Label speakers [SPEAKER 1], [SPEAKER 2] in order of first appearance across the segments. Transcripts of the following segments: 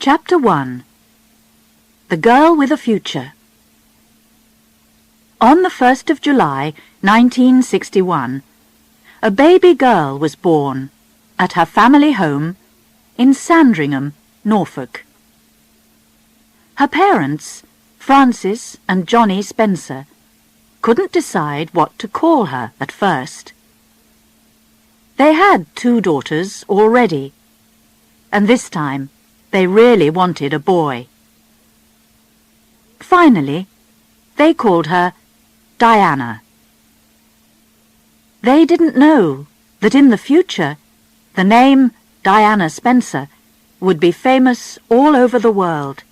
[SPEAKER 1] Chapter 1. The Girl with a Future. On the 1st of July, 1961, a baby girl was born at her family home in Sandringham, Norfolk. Her parents, Francis and Johnny Spencer, couldn't decide what to call her at first. They had 2 daughters already, and this time they really wanted a boy. Finally, they called her Diana. They didn't know that in the future the name Diana Spencer would be famous all over the world.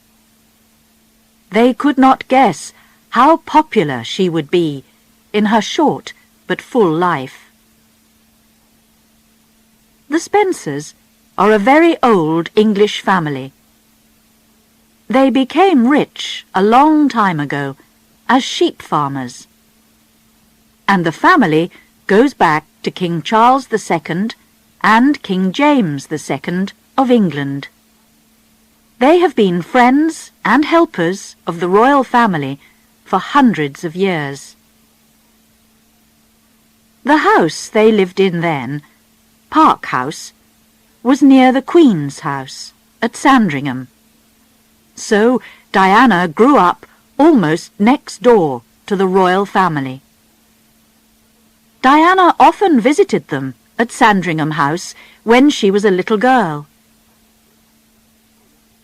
[SPEAKER 1] They could not guess how popular she would be in her short but full life. The Spencers are a very old English family. They became rich a long time ago as sheep farmers, and the family goes back to King Charles II and King James II of England. They have been friends and helpers of the royal family for hundreds of years. The house they lived in then, Park House, was near the Queen's house at Sandringham. So Diana grew up almost next door to the royal family. Diana often visited them at Sandringham House when she was a little girl.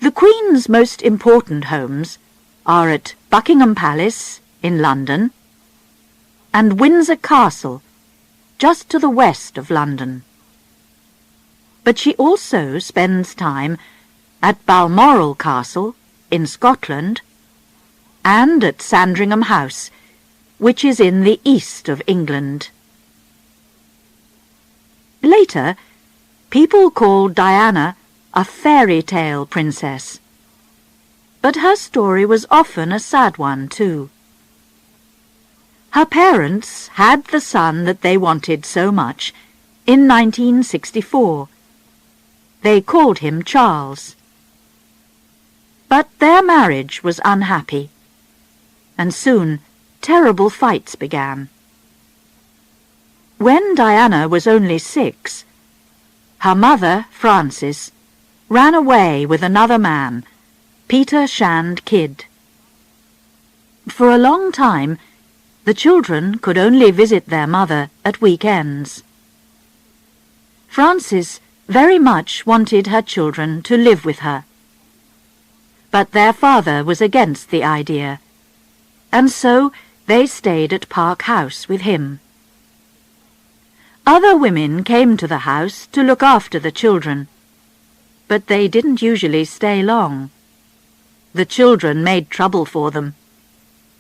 [SPEAKER 1] The Queen's most important homes are at Buckingham Palace in London and Windsor Castle, just to the west of London. But she also spends time at Balmoral Castle in Scotland and at Sandringham House, which is in the east of England. Later, people called Diana a fairy tale princess, but her story was often a sad one too. Her parents had the son that they wanted so much in 1964. They called him Charles. But their marriage was unhappy, and soon terrible fights began. When Diana was only 6, her mother, Frances, ran away with another man, Peter Shand Kidd. For a long time, the children could only visit their mother at weekends. Frances very much wanted her children to live with her, but their father was against the idea, and so they stayed at Park House with him. Other women came to the house to look after the children, but they didn't usually stay long. The children made trouble for them.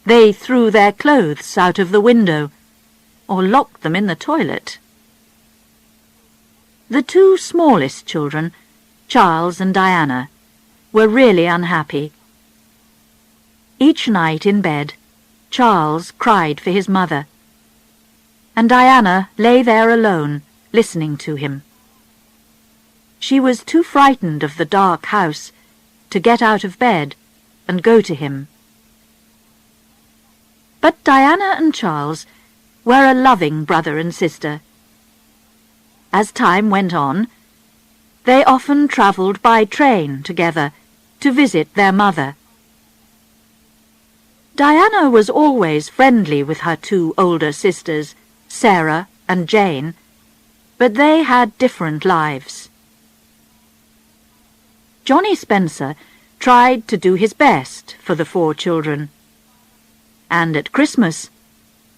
[SPEAKER 1] They threw their clothes out of the window or locked them in the toilet. The 2 smallest children, Charles and Diana, were really unhappy. Each night in bed, Charles cried for his mother, and Diana lay there alone, listening to him. She was too frightened of the dark house to get out of bed and go to him. But Diana and Charles were a loving brother and sister. As time went on, they often travelled by train together to visit their mother. Diana was always friendly with her 2 older sisters, Sarah and Jane, but they had different lives. Johnny Spencer tried to do his best for the 4 children, and at Christmas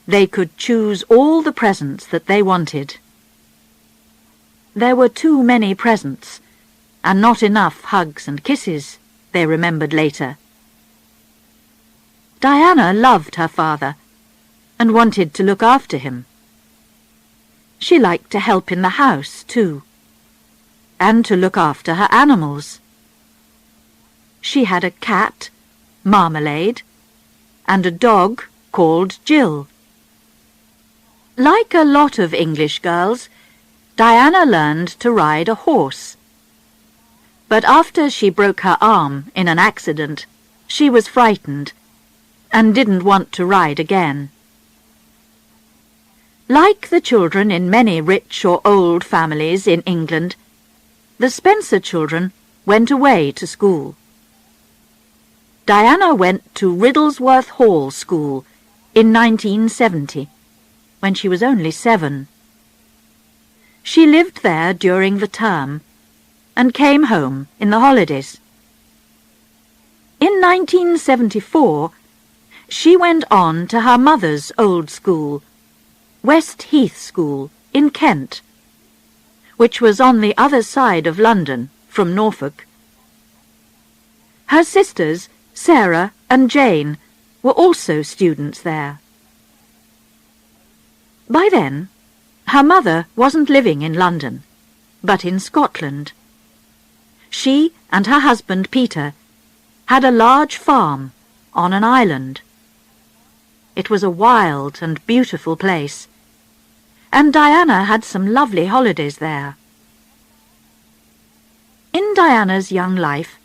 [SPEAKER 1] they could choose all the presents that they wanted. There were too many presents, and not enough hugs and kisses, they remembered later. Diana loved her father and wanted to look after him. She liked to help in the house, too, and to look after her animals. She had a cat, Marmalade, and a dog called Jill. Like a lot of English girls, Diana learned to ride a horse. But after she broke her arm in an accident, she was frightened and didn't want to ride again. Like the children in many rich or old families in England, the Spencer children went away to school. Diana went to Riddlesworth Hall School in 1970, when she was only 7. She lived there during the term and came home in the holidays. In 1974, she went on to her mother's old school, West Heath School in Kent, which was on the other side of London from Norfolk. Her sisters, Sarah and Jane, were also students there. By then, her mother wasn't living in London, but in Scotland. She and her husband Peter had a large farm on an island. It was a wild and beautiful place, and Diana had some lovely holidays there. In Diana's young life,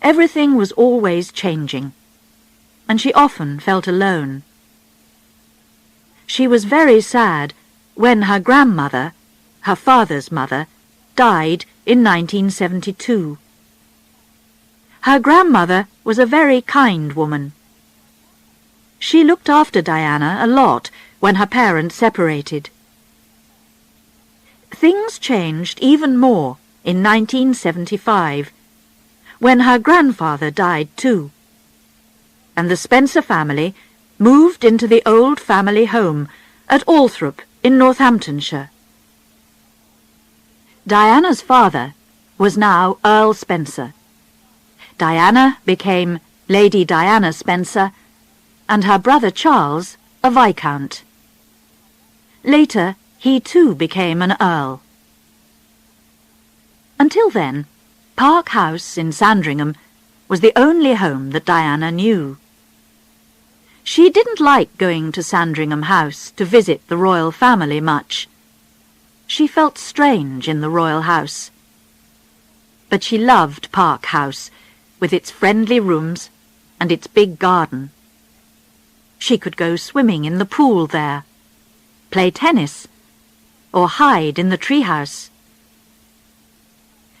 [SPEAKER 1] everything was always changing, and she often felt alone. She was very sad when her grandmother, her father's mother, died in 1972. Her grandmother was a very kind woman. She looked after Diana a lot when her parents separated. Things changed even more in 1975, when her grandfather died too, and the Spencer family moved into the old family home at Althorp in Northamptonshire. Diana's father was now Earl Spencer. Diana became Lady Diana Spencer, and her brother Charles a Viscount. Later, he too became an Earl. Until then, Park House in Sandringham was the only home that Diana knew. She didn't like going to Sandringham House to visit the royal family much. She felt strange in the royal house. But she loved Park House, with its friendly rooms and its big garden. She could go swimming in the pool there, play tennis, or hide in the treehouse.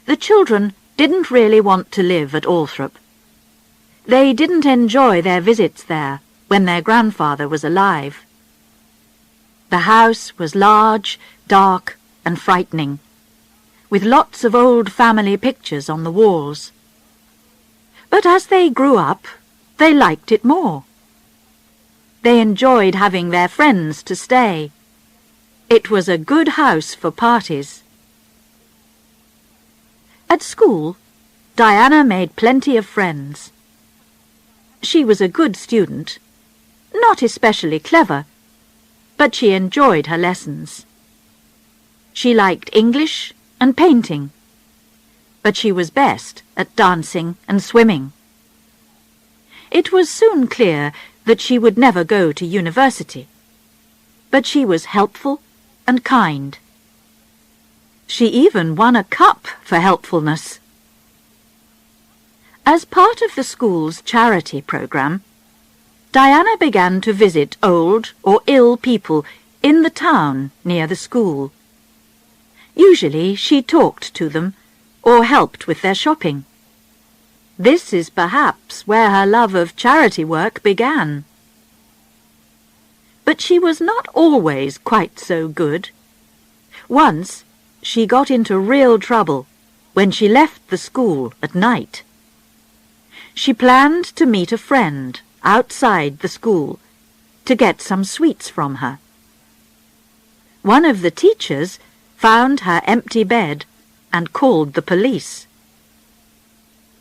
[SPEAKER 1] The children didn't really want to live at Althorp. They didn't enjoy their visits there when their grandfather was alive. The house was large, dark, and frightening, with lots of old family pictures on the walls. But as they grew up, they liked it more. They enjoyed having their friends to stay. It was a good house for parties. At school, Diana made plenty of friends. She was a good student, not especially clever, but she enjoyed her lessons. She liked English and painting, but she was best at dancing and swimming. It was soon clear that she would never go to university, but she was helpful and kind. She even won a cup for helpfulness. As part of the school's charity program, Diana began to visit old or ill people in the town near the school. Usually she talked to them or helped with their shopping. This is perhaps where her love of charity work began. But she was not always quite so good. Once, she got into real trouble when she left the school at night. She planned to meet a friend outside the school to get some sweets from her. One of the teachers found her empty bed and called the police.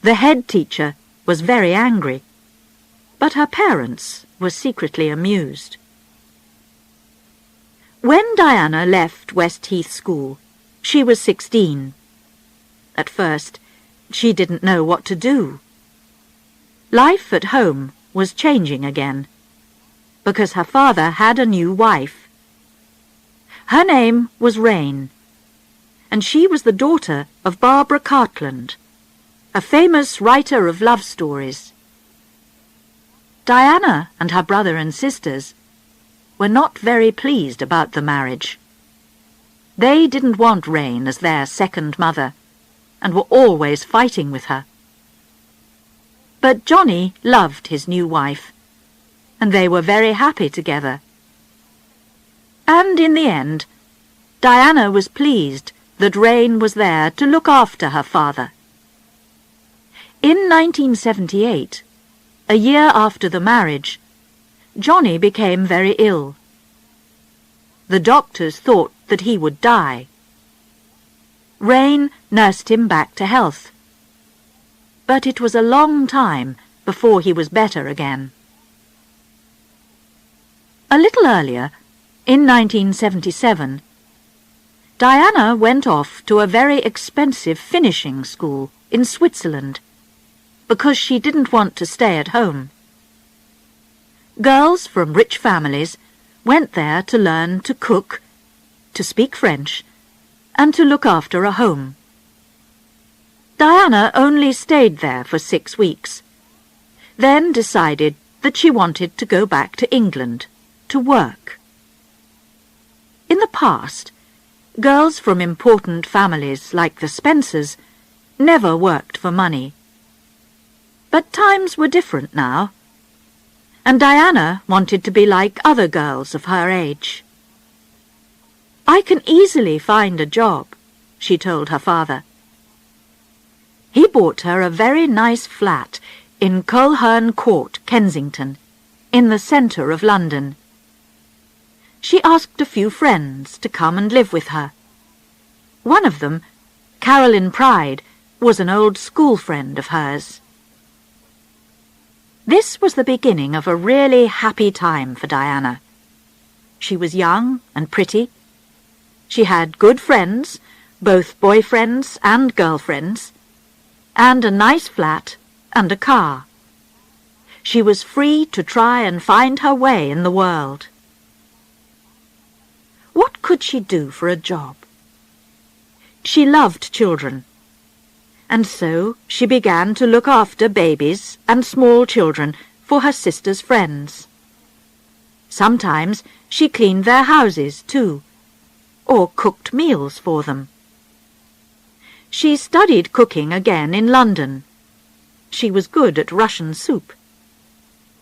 [SPEAKER 1] The head teacher was very angry, but her parents were secretly amused. When Diana left West Heath School, she was 16. At first, she didn't know what to do. Life at home was changing again, because her father had a new wife. Her name was Rain, and she was the daughter of Barbara Cartland, a famous writer of love stories. Diana and her brother and sisters were not very pleased about the marriage. They didn't want Reine as their second mother, and were always fighting with her. But Johnny loved his new wife, and they were very happy together. And in the end, Diana was pleased that Reine was there to look after her father. In 1978, a year after the marriage, Johnny became very ill. The doctors thought that he would die. Reine nursed him back to health, but it was a long time before he was better again. A little earlier, in 1977, Diana went off to a very expensive finishing school in Switzerland because she didn't want to stay at home. Girls from rich families went there to learn to cook, to speak French, and to look after a home. Diana only stayed there for 6 weeks, then decided that she wanted to go back to England to work. In the past, girls from important families like the Spencers never worked for money. But times were different now, and Diana wanted to be like other girls of her age. "I can easily find a job," she told her father. He bought her a very nice flat in Coleherne Court, Kensington, in the centre of London. She asked a few friends to come and live with her. One of them, Caroline Pride, was an old school friend of hers. This was the beginning of a really happy time for Diana. She was young and pretty. She had good friends, both boyfriends and girlfriends, and a nice flat and a car. She was free to try and find her way in the world. What could she do for a job? She loved children, and so she began to look after babies and small children for her sister's friends. Sometimes she cleaned their houses too, or cooked meals for them. She studied cooking again in London. She was good at Russian soup.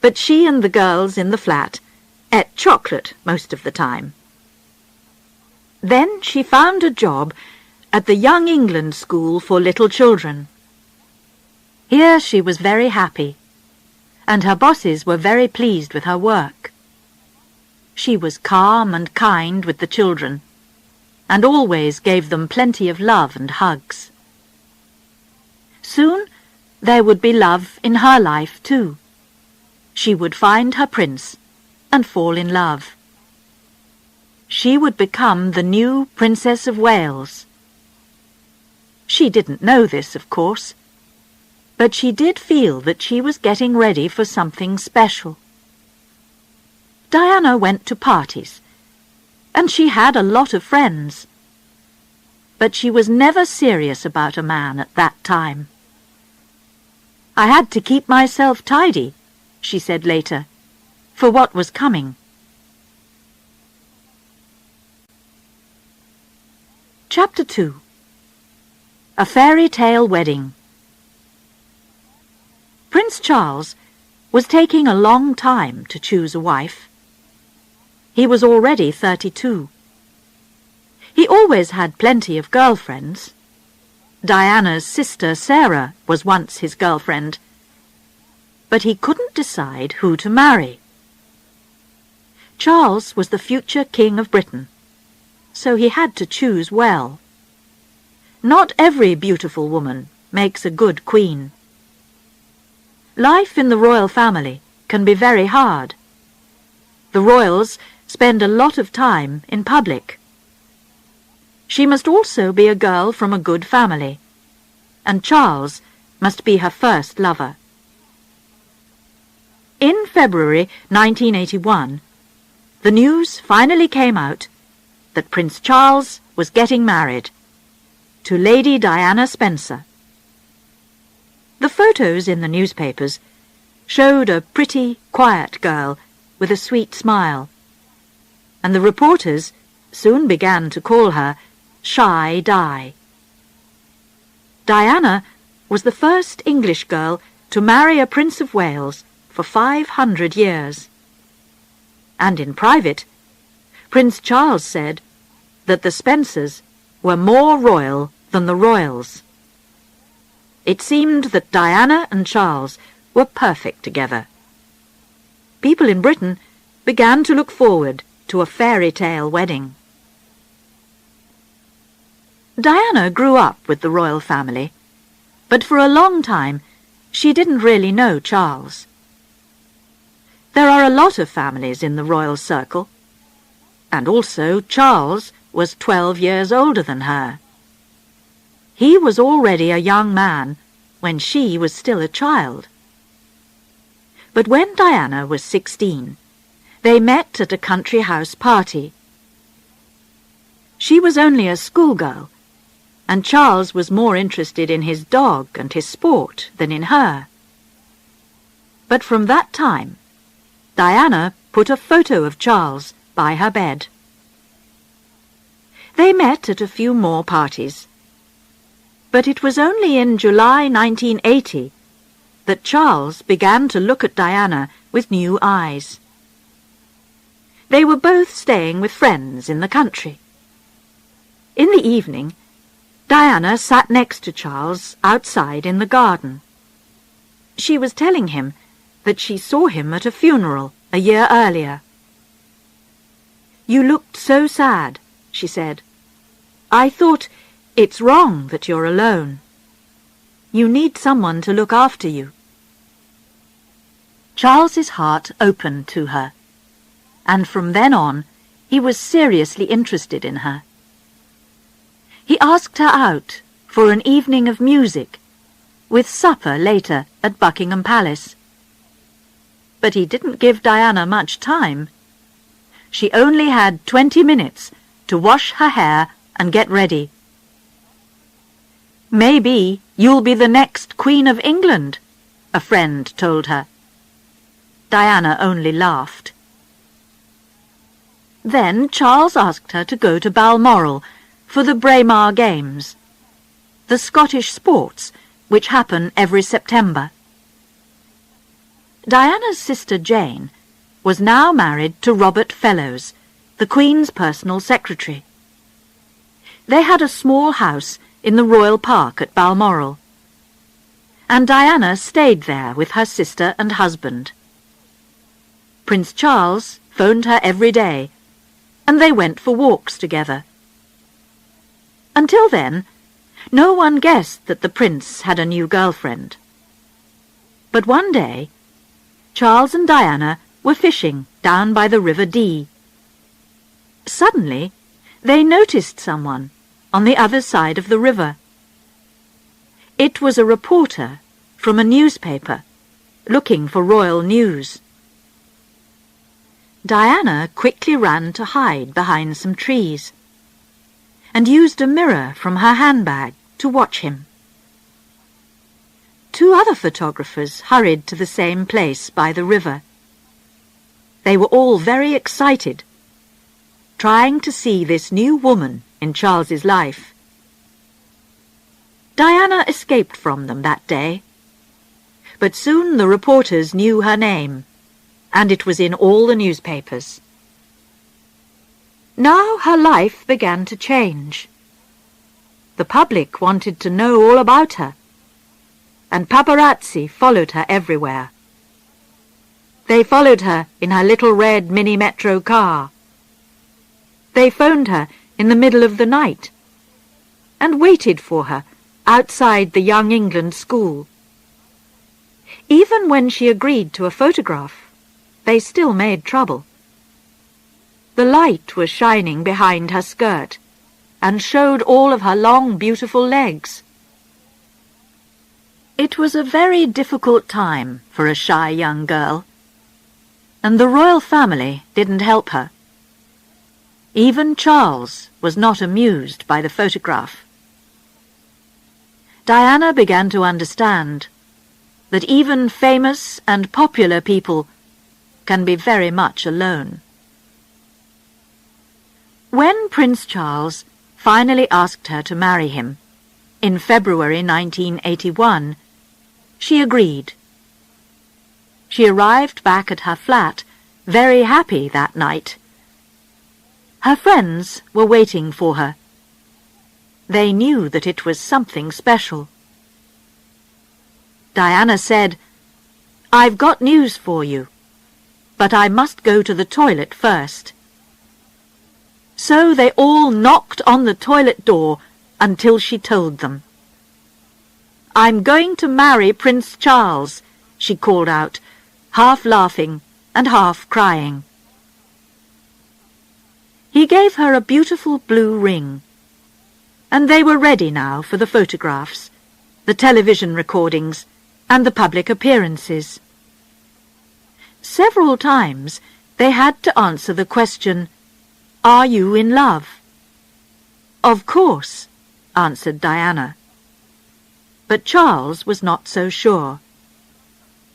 [SPEAKER 1] But she and the girls in the flat ate chocolate most of the time. Then she found a job at the Young England School for Little Children. Here she was very happy, and her bosses were very pleased with her work. She was calm and kind with the children, and always gave them plenty of love and hugs. Soon there would be love in her life too. She would find her prince and fall in love. She would become the new Princess of Wales. She didn't know this, of course, but she did feel that she was getting ready for something special. Diana went to parties, and she had a lot of friends, but she was never serious about a man at that time. "I had to keep myself tidy," she said later, "for what was coming." Chapter 2. A Fairy Tale Wedding. Prince Charles was taking a long time to choose a wife. He was already 32. He always had plenty of girlfriends. Diana's sister Sarah was once his girlfriend, but he couldn't decide who to marry. Charles was the future King of Britain, so he had to choose well. Not every beautiful woman makes a good queen. Life in the royal family can be very hard. The royals spend a lot of time in public. She must also be a girl from a good family, and Charles must be her first lover. In February 1981, the news finally came out that Prince Charles was getting married to Lady Diana Spencer. The photos in the newspapers showed a pretty, quiet girl with a sweet smile, and the reporters soon began to call her Shy Di. Diana was the first English girl to marry a Prince of Wales for 500 years. And in private, Prince Charles said that the Spencers were more royal than the royals. It seemed that Diana and Charles were perfect together. People in Britain began to look forward to a fairy tale wedding. Diana grew up with the royal family, but for a long time she didn't really know Charles. There are a lot of families in the royal circle, and also Charles was 12 years older than her. He was already a young man when she was still a child. But when Diana was 16, they met at a country house party. She was only a schoolgirl, and Charles was more interested in his dog and his sport than in her. But from that time, Diana put a photo of Charles by her bed. They met at a few more parties, but it was only in July 1980 that Charles began to look at Diana with new eyes. They were both staying with friends in the country. In the evening, Diana sat next to Charles outside in the garden. She was telling him that she saw him at a funeral a year earlier. "You looked so sad," she said. "I thought, it's wrong that you're alone. You need someone to look after you." Charles's heart opened to her, and from then on he was seriously interested in her. He asked her out for an evening of music, with supper later at Buckingham Palace. But he didn't give Diana much time. She only had 20 minutes to wash her hair and get ready. "Maybe you'll be the next Queen of England," a friend told her. Diana only laughed. Then Charles asked her to go to Balmoral for the Braemar Games, the Scottish sports which happen every September. Diana's sister Jane was now married to Robert Fellows, the Queen's personal secretary. They had a small house in the Royal Park at Balmoral, and Diana stayed there with her sister and husband. Prince Charles phoned her every day, and they went for walks together. Until then, no one guessed that the prince had a new girlfriend. But one day, Charles and Diana were fishing down by the River Dee. Suddenly, they noticed someone on the other side of the river. It was a reporter from a newspaper looking for royal news. Diana quickly ran to hide behind some trees and used a mirror from her handbag to watch him. Two other photographers hurried to the same place by the river. They were all very excited, trying to see this new woman in Charles's life. Diana escaped from them that day, but soon the reporters knew her name, and it was in all the newspapers. Now her life began to change. The public wanted to know all about her, and paparazzi followed her everywhere. They followed her in her little red mini-metro car. They phoned her in the middle of the night and waited for her outside the Young England school. Even when she agreed to a photograph, they still made trouble. The light was shining behind her skirt and showed all of her long, beautiful legs. It was a very difficult time for a shy young girl, and the royal family didn't help her. Even Charles was not amused by the photograph. Diana began to understand that even famous and popular people can be very much alone. When Prince Charles finally asked her to marry him in February 1981, she agreed. She arrived back at her flat very happy that night. Her friends were waiting for her. They knew that it was something special. Diana said, "I've got news for you, but I must go to the toilet first." So they all knocked on the toilet door until she told them. "I'm going to marry Prince Charles," she called out, half laughing and half crying. He gave her a beautiful blue ring, and they were ready now for the photographs, the television recordings, and the public appearances. Several times they had to answer the question, "Are you in love?" "Of course," answered Diana. But Charles was not so sure.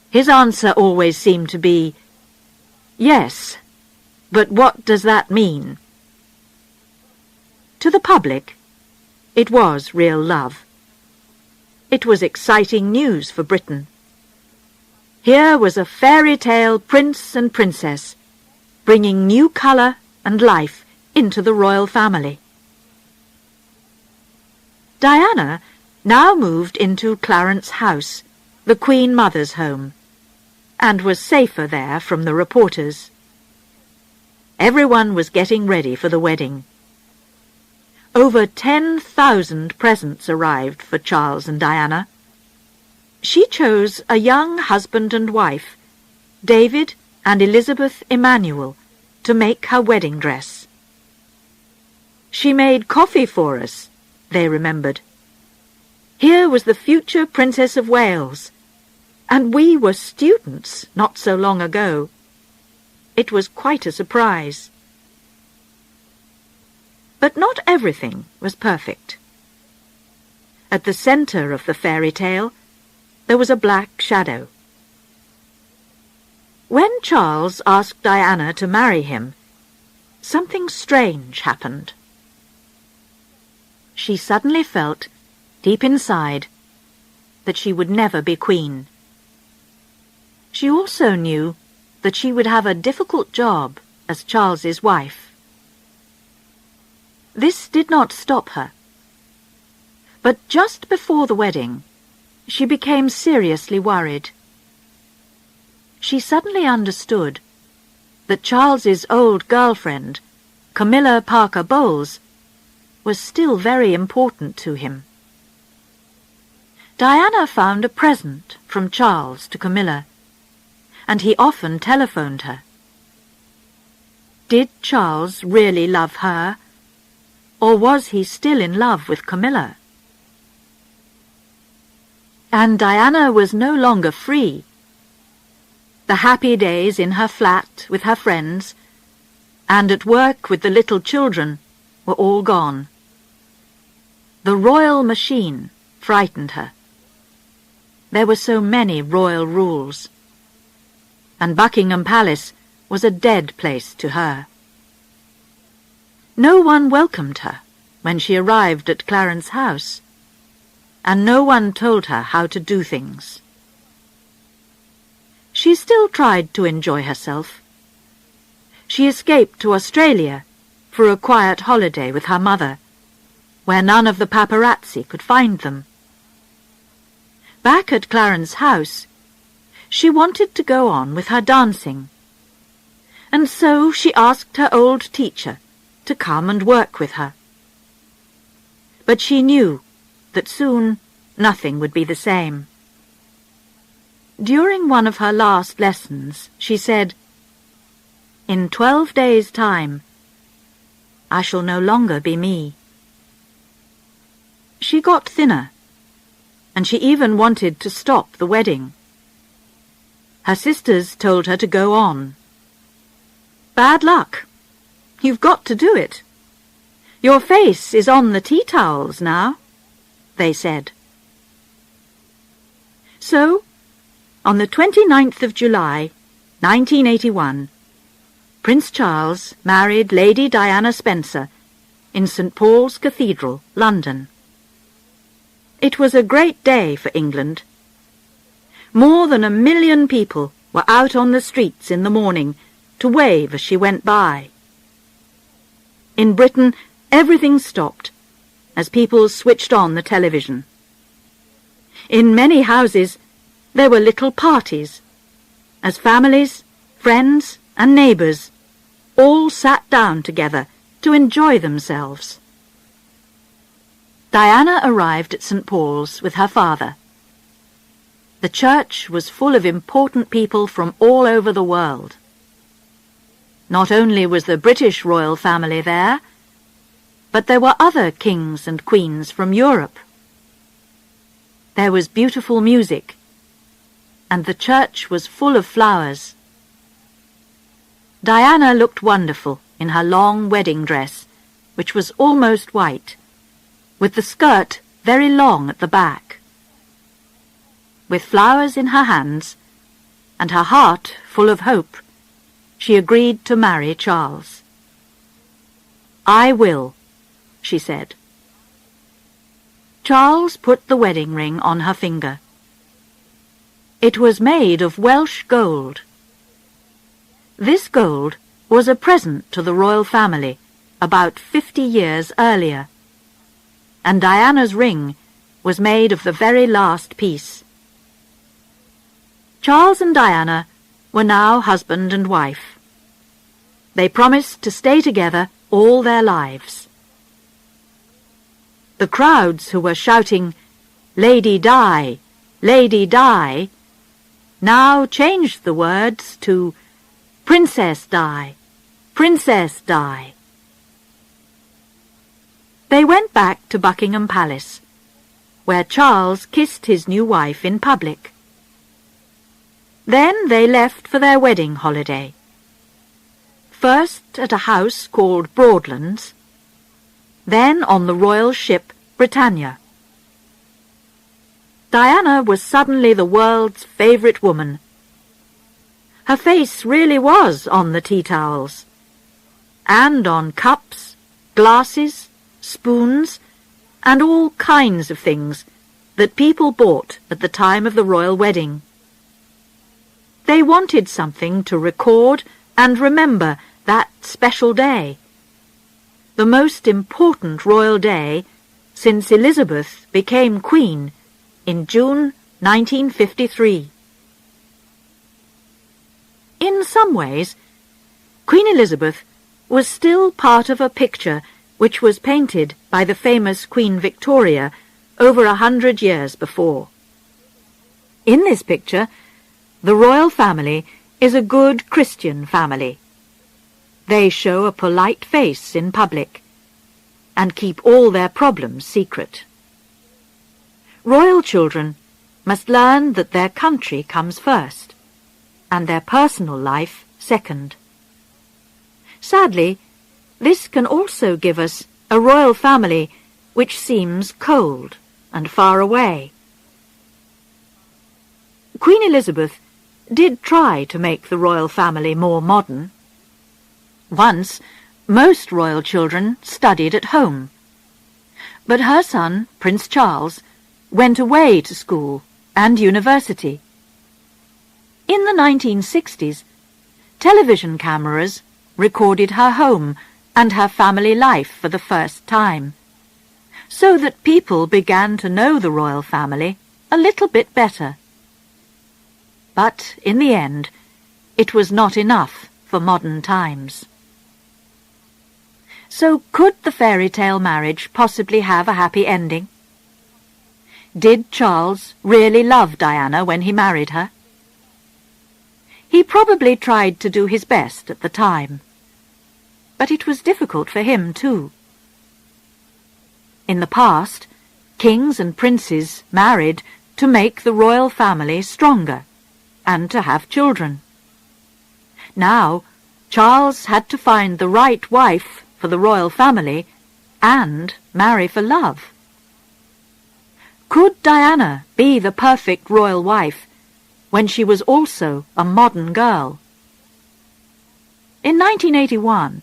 [SPEAKER 1] His answer always seemed to be, "Yes, but what does that mean?" To the public, it was real love. It was exciting news for Britain. Here was a fairy tale prince and princess, bringing new colour and life into the royal family. Diana now moved into Clarence House, the Queen Mother's home, and was safer there from the reporters. Everyone was getting ready for the wedding. Over 10,000 presents arrived for Charles and Diana. She chose a young husband and wife, David and Elizabeth Emmanuel, to make her wedding dress. "She made coffee for us," they remembered. Here was the future Princess of Wales, and we were students not so long ago. It was quite a surprise. But not everything was perfect. At the centre of the fairy tale, there was a black shadow. When Charles asked Diana to marry him, something strange happened. She suddenly felt, deep inside, that she would never be queen. She also knew that she would have a difficult job as Charles's wife. This did not stop her. But just before the wedding, she became seriously worried. She suddenly understood that Charles's old girlfriend, Camilla Parker Bowles, was still very important to him. Diana found a present from Charles to Camilla, and he often telephoned her. Did Charles really love her, or was he still in love with Camilla? And Diana was no longer free. The happy days in her flat with her friends, and at work with the little children, were all gone. The royal machine frightened her. There were so many royal rules, and Buckingham Palace was a dead place to her. No one welcomed her when she arrived at Clarence House, and no one told her how to do things. She still tried to enjoy herself. She escaped to Australia for a quiet holiday with her mother, where none of the paparazzi could find them. Back at Clarence House, she wanted to go on with her dancing, and so she asked her old teacher to come and work with her. But she knew that soon nothing would be the same. During one of her last lessons, she said, "In 12 days' time, I shall no longer be me." She got thinner, and she even wanted to stop the wedding. Her sisters told her to go on. "Bad luck. You've got to do it. Your face is on the tea towels now," they said. So On the 29th of July, 1981, Prince Charles married Lady Diana Spencer in St. Paul's Cathedral, London. It was a great day for England. More than 1 million people were out on the streets in the morning to wave as she went by. In Britain, everything stopped as people switched on the television. In many houses, there were little parties, as families, friends, and neighbours all sat down together to enjoy themselves. Diana arrived at St. Paul's with her father. The church was full of important people from all over the world. Not only was the British royal family there, but there were other kings and queens from Europe. There was beautiful music, and the church was full of flowers. Diana looked wonderful in her long wedding dress, which was almost white, with the skirt very long at the back. With flowers in her hands, and her heart full of hope, she agreed to marry Charles. "I will," she said. Charles put the wedding ring on her finger. It was made of Welsh gold. This gold was a present to the royal family about 50 years earlier, and Diana's ring was made of the very last piece. Charles and Diana were now husband and wife. They promised to stay together all their lives. The crowds who were shouting, "Lady Di! Lady Di!" now changed the words to "Princess Di! Princess Di!" They went back to Buckingham Palace, where Charles kissed his new wife in public. Then they left for their wedding holiday. First at a house called Broadlands, then on the royal ship Britannia. Diana was suddenly the world's favourite woman. Her face really was on the tea towels, and on cups, glasses, spoons, and all kinds of things that people bought at the time of the royal wedding. They wanted something to record and remember that special day, the most important royal day since Elizabeth became Queen in June 1953. In some ways, Queen Elizabeth was still part of a picture which was painted by the famous Queen Victoria over 100 years before. In this picture, the royal family is a good Christian family. They show a polite face in public and keep all their problems secret. Royal children must learn that their country comes first and their personal life second. Sadly, this can also give us a royal family which seems cold and far away. Queen Elizabeth did try to make the royal family more modern. Once, most royal children studied at home, but her son, Prince Charles, went away to school and university. In the 1960s, television cameras recorded her home and her family life for the first time, so that people began to know the royal family a little bit better. But in the end, it was not enough for modern times. So could the fairy tale marriage possibly have a happy ending? Did Charles really love Diana when he married her? He probably tried to do his best at the time, but it was difficult for him too. In the past, kings and princes married to make the royal family stronger and to have children. Now, Charles had to find the right wife for the royal family and marry for love. Could Diana be the perfect royal wife when she was also a modern girl. In 1981,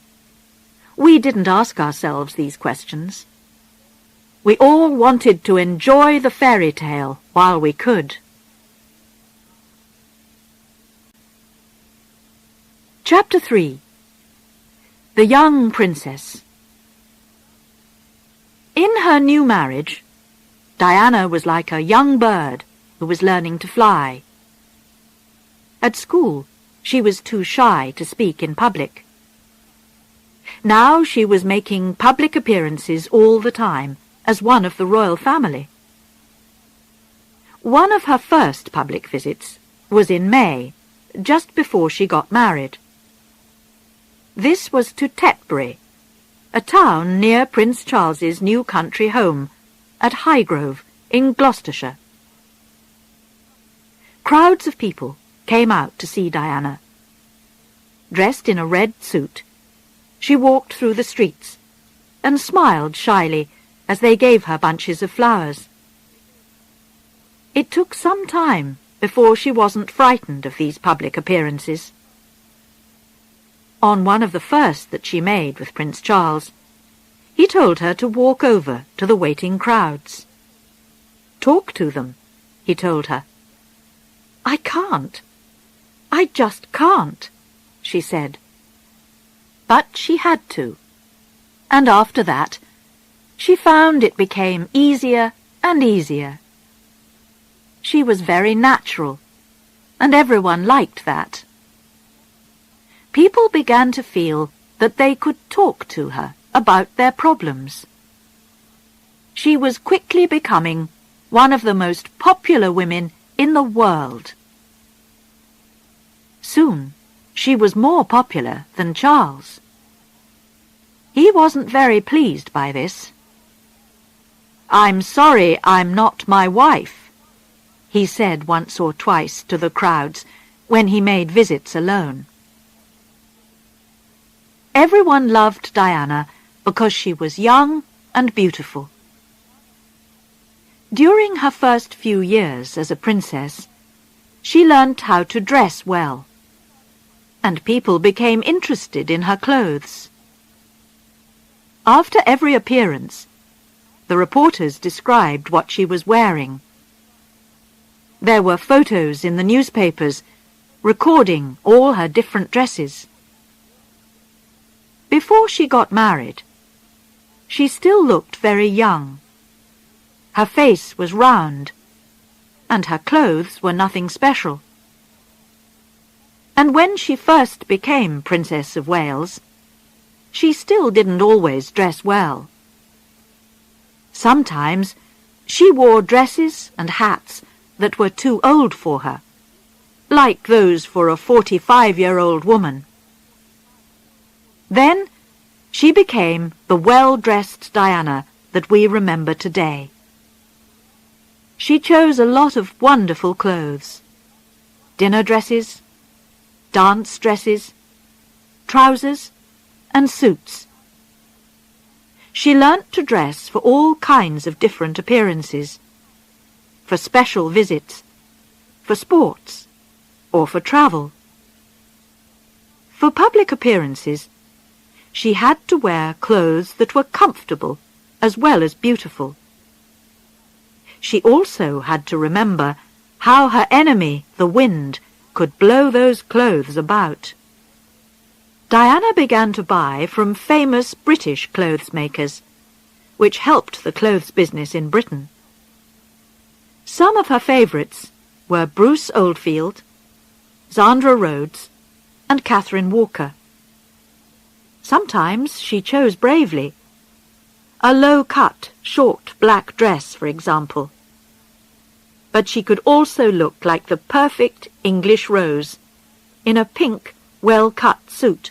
[SPEAKER 1] we didn't ask ourselves these questions. We all wanted to enjoy the fairy tale while we could. Chapter 3. The Young Princess. In her new marriage, Diana was like a young bird who was learning to fly. At school, she was too shy to speak in public. Now she was making public appearances all the time as one of the royal family. One of her first public visits was in May, just before she got married. This was to Tetbury, a town near Prince Charles's new country home at Highgrove in Gloucestershire. Crowds of people came out to see Diana. Dressed in a red suit, she walked through the streets and smiled shyly as they gave her bunches of flowers. It took some time before she wasn't frightened of these public appearances. On one of the first that she made with Prince Charles, he told her to walk over to the waiting crowds. "Talk to them," he told her. "I can't. I just can't," she said. But she had to, and after that, she found it became easier and easier. She was very natural, and everyone liked that. People began to feel that they could talk to her about their problems. She was quickly becoming one of the most popular women in the world. Soon, she was more popular than Charles. He wasn't very pleased by this. "I'm sorry I'm not my wife," he said once or twice to the crowds when he made visits alone. Everyone loved Diana because she was young and beautiful. During her first few years as a princess, she learnt how to dress well, and people became interested in her clothes. After every appearance, the reporters described what she was wearing. There were photos in the newspapers recording all her different dresses. Before she got married, she still looked very young. Her face was round, and her clothes were nothing special. And when she first became Princess of Wales, she still didn't always dress well. Sometimes she wore dresses and hats that were too old for her, like those for a 45-year-old woman. Then she became the well-dressed Diana that we remember today. She chose a lot of wonderful clothes: dinner dresses, dance dresses, trousers, and suits. She learnt to dress for all kinds of different appearances, for special visits, for sports, or for travel. For public appearances, she had to wear clothes that were comfortable as well as beautiful. She also had to remember how her enemy, the wind, could blow those clothes about. Diana began to buy from famous British clothes makers, which helped the clothes business in Britain. Some of her favourites were Bruce Oldfield, Zandra Rhodes, and Catherine Walker. Sometimes she chose bravely. A low-cut, short black dress, for example. But she could also look like the perfect English rose in a pink, well-cut suit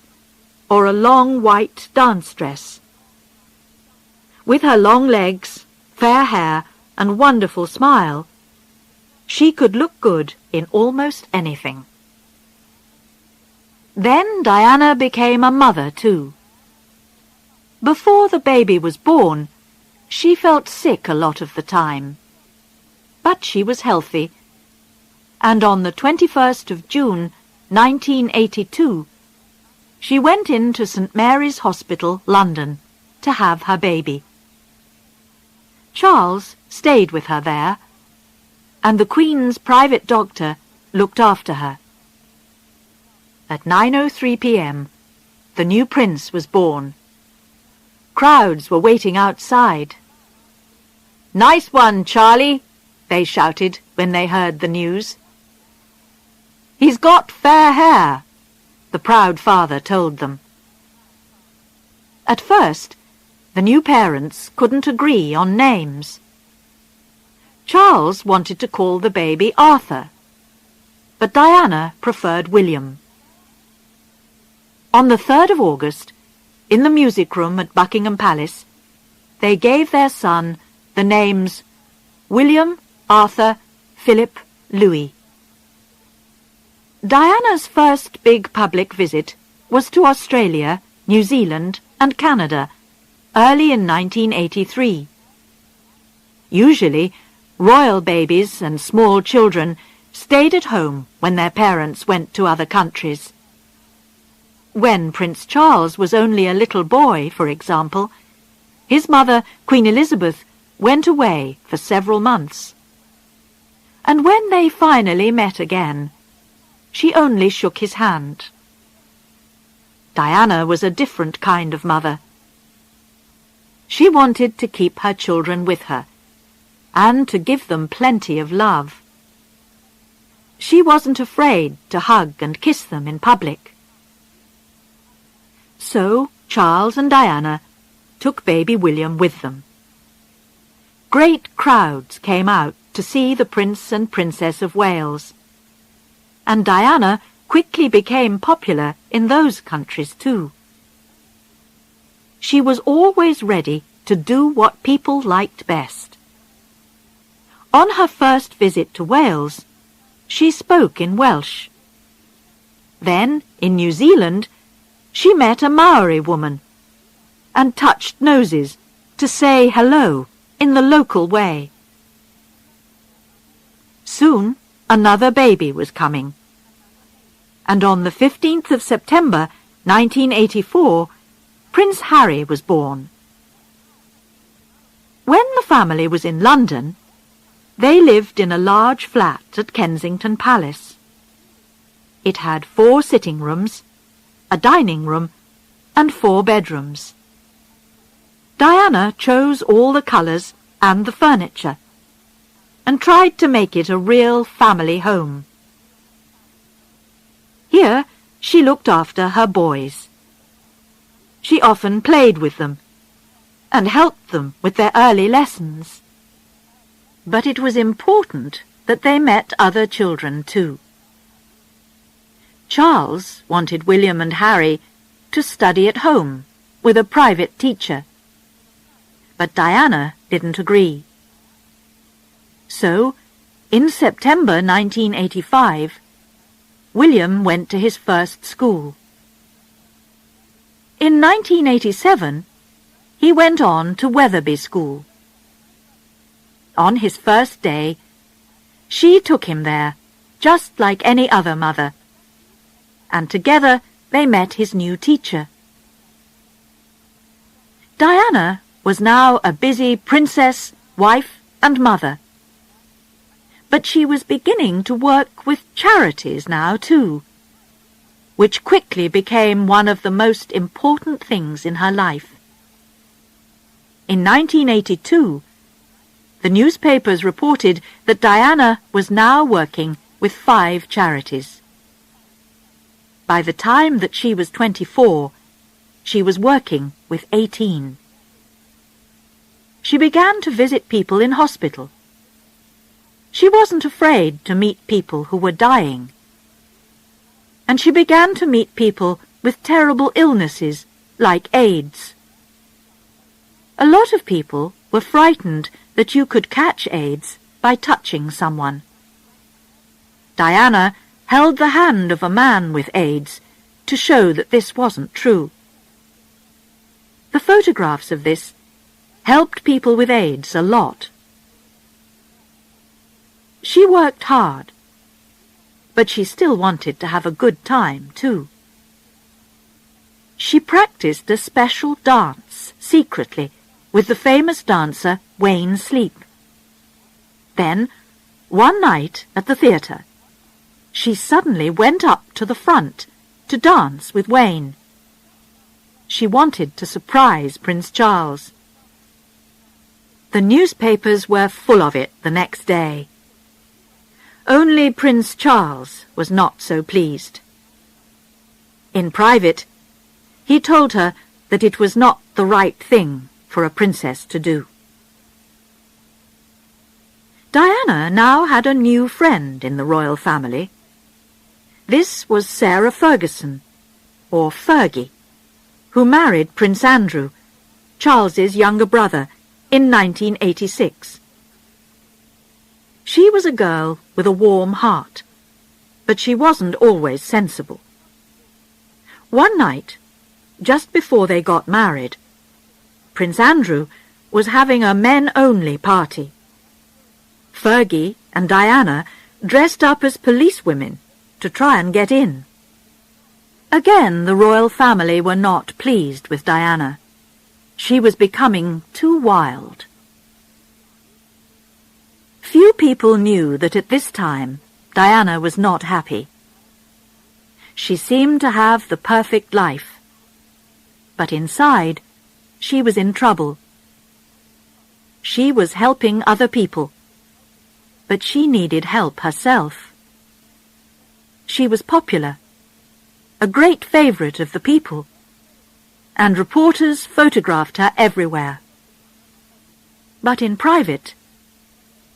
[SPEAKER 1] or a long white dance dress. With her long legs, fair hair, and wonderful smile, she could look good in almost anything. Then Diana became a mother too. Before the baby was born, she felt sick a lot of the time. But she was healthy, and on the 21st of June, 1982, she went into St. Mary's Hospital, London, to have her baby. Charles stayed with her there, and the Queen's private doctor looked after her. At 9:03 p.m., the new prince was born. Crowds were waiting outside. "Nice one, Charlie," they shouted when they heard the news. "He's got fair hair," the proud father told them. At first, the new parents couldn't agree on names. Charles wanted to call the baby Arthur, but Diana preferred William. On the 3rd of August, in the music room at Buckingham Palace, they gave their son the names William, Arthur, Philip, Louis. Diana's first big public visit was to Australia, New Zealand, and Canada, early in 1983. Usually, royal babies and small children stayed at home when their parents went to other countries. When Prince Charles was only a little boy, for example, his mother, Queen Elizabeth, went away for several months. And when they finally met again, she only shook his hand. Diana was a different kind of mother. She wanted to keep her children with her, and to give them plenty of love. She wasn't afraid to hug and kiss them in public. So Charles and Diana took baby William with them. Great crowds came out to see the Prince and Princess of Wales, and Diana quickly became popular in those countries too. She was always ready to do what people liked best. On her first visit to Wales, she spoke in Welsh. Then, in New Zealand, she met a Maori woman and touched noses to say hello in the local way. Soon, another baby was coming, and on the 15th of September, 1984, Prince Harry was born. When the family was in London, they lived in a large flat at Kensington Palace. It had 4 sitting rooms, a dining room, and 4 bedrooms. Diana chose all the colours and the furniture, and tried to make it a real family home. Here she looked after her boys. She often played with them, and helped them with their early lessons. But it was important that they met other children too. Charles wanted William and Harry to study at home with a private teacher, but Diana didn't agree. So, in September 1985, William went to his first school. In 1987, he went on to Wetherby School. On his first day, she took him there, just like any other mother, and together they met his new teacher. Diana was now a busy princess, wife, and mother. But she was beginning to work with charities now too, which quickly became one of the most important things in her life. In 1982, the newspapers reported that Diana was now working with 5 charities. By the time that she was 24, she was working with 18. She began to visit people in hospital. She wasn't afraid to meet people who were dying. And she began to meet people with terrible illnesses like AIDS. A lot of people were frightened that you could catch AIDS by touching someone. Diana held the hand of a man with AIDS to show that this wasn't true. The photographs of this helped people with AIDS a lot. She worked hard, but she still wanted to have a good time, too. She practiced a special dance, secretly, with the famous dancer Wayne Sleep. Then, one night at the theatre, she suddenly went up to the front to dance with Wayne. She wanted to surprise Prince Charles. The newspapers were full of it the next day. Only Prince Charles was not so pleased. In private, he told her that it was not the right thing for a princess to do. Diana now had a new friend in the royal family. This was Sarah Ferguson, or Fergie, who married Prince Andrew, Charles's younger brother, in 1986. She was a girl with a warm heart, but she wasn't always sensible. One night, just before they got married, Prince Andrew was having a men-only party. Fergie and Diana dressed up as policewomen to try and get in. Again, the royal family were not pleased with Diana. She was becoming too wild. Few people knew that at this time Diana was not happy. She seemed to have the perfect life, but inside she was in trouble. She was helping other people, but she needed help herself. She was popular, a great favorite of the people, and reporters photographed her everywhere. But in private,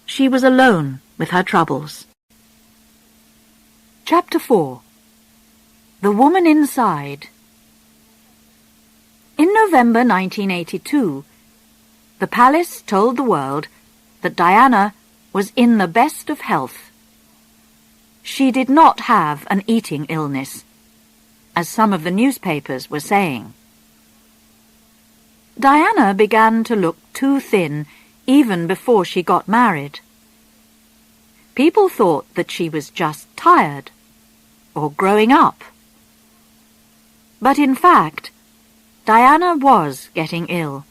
[SPEAKER 1] she was alone with her troubles. Chapter 4. The Woman Inside. In November 1982, the palace told the world that Diana was in the best of health. She did not have an eating illness, as some of the newspapers were saying. Diana began to look too thin even before she got married. People thought that she was just tired or growing up. But in fact, Diana was getting ill.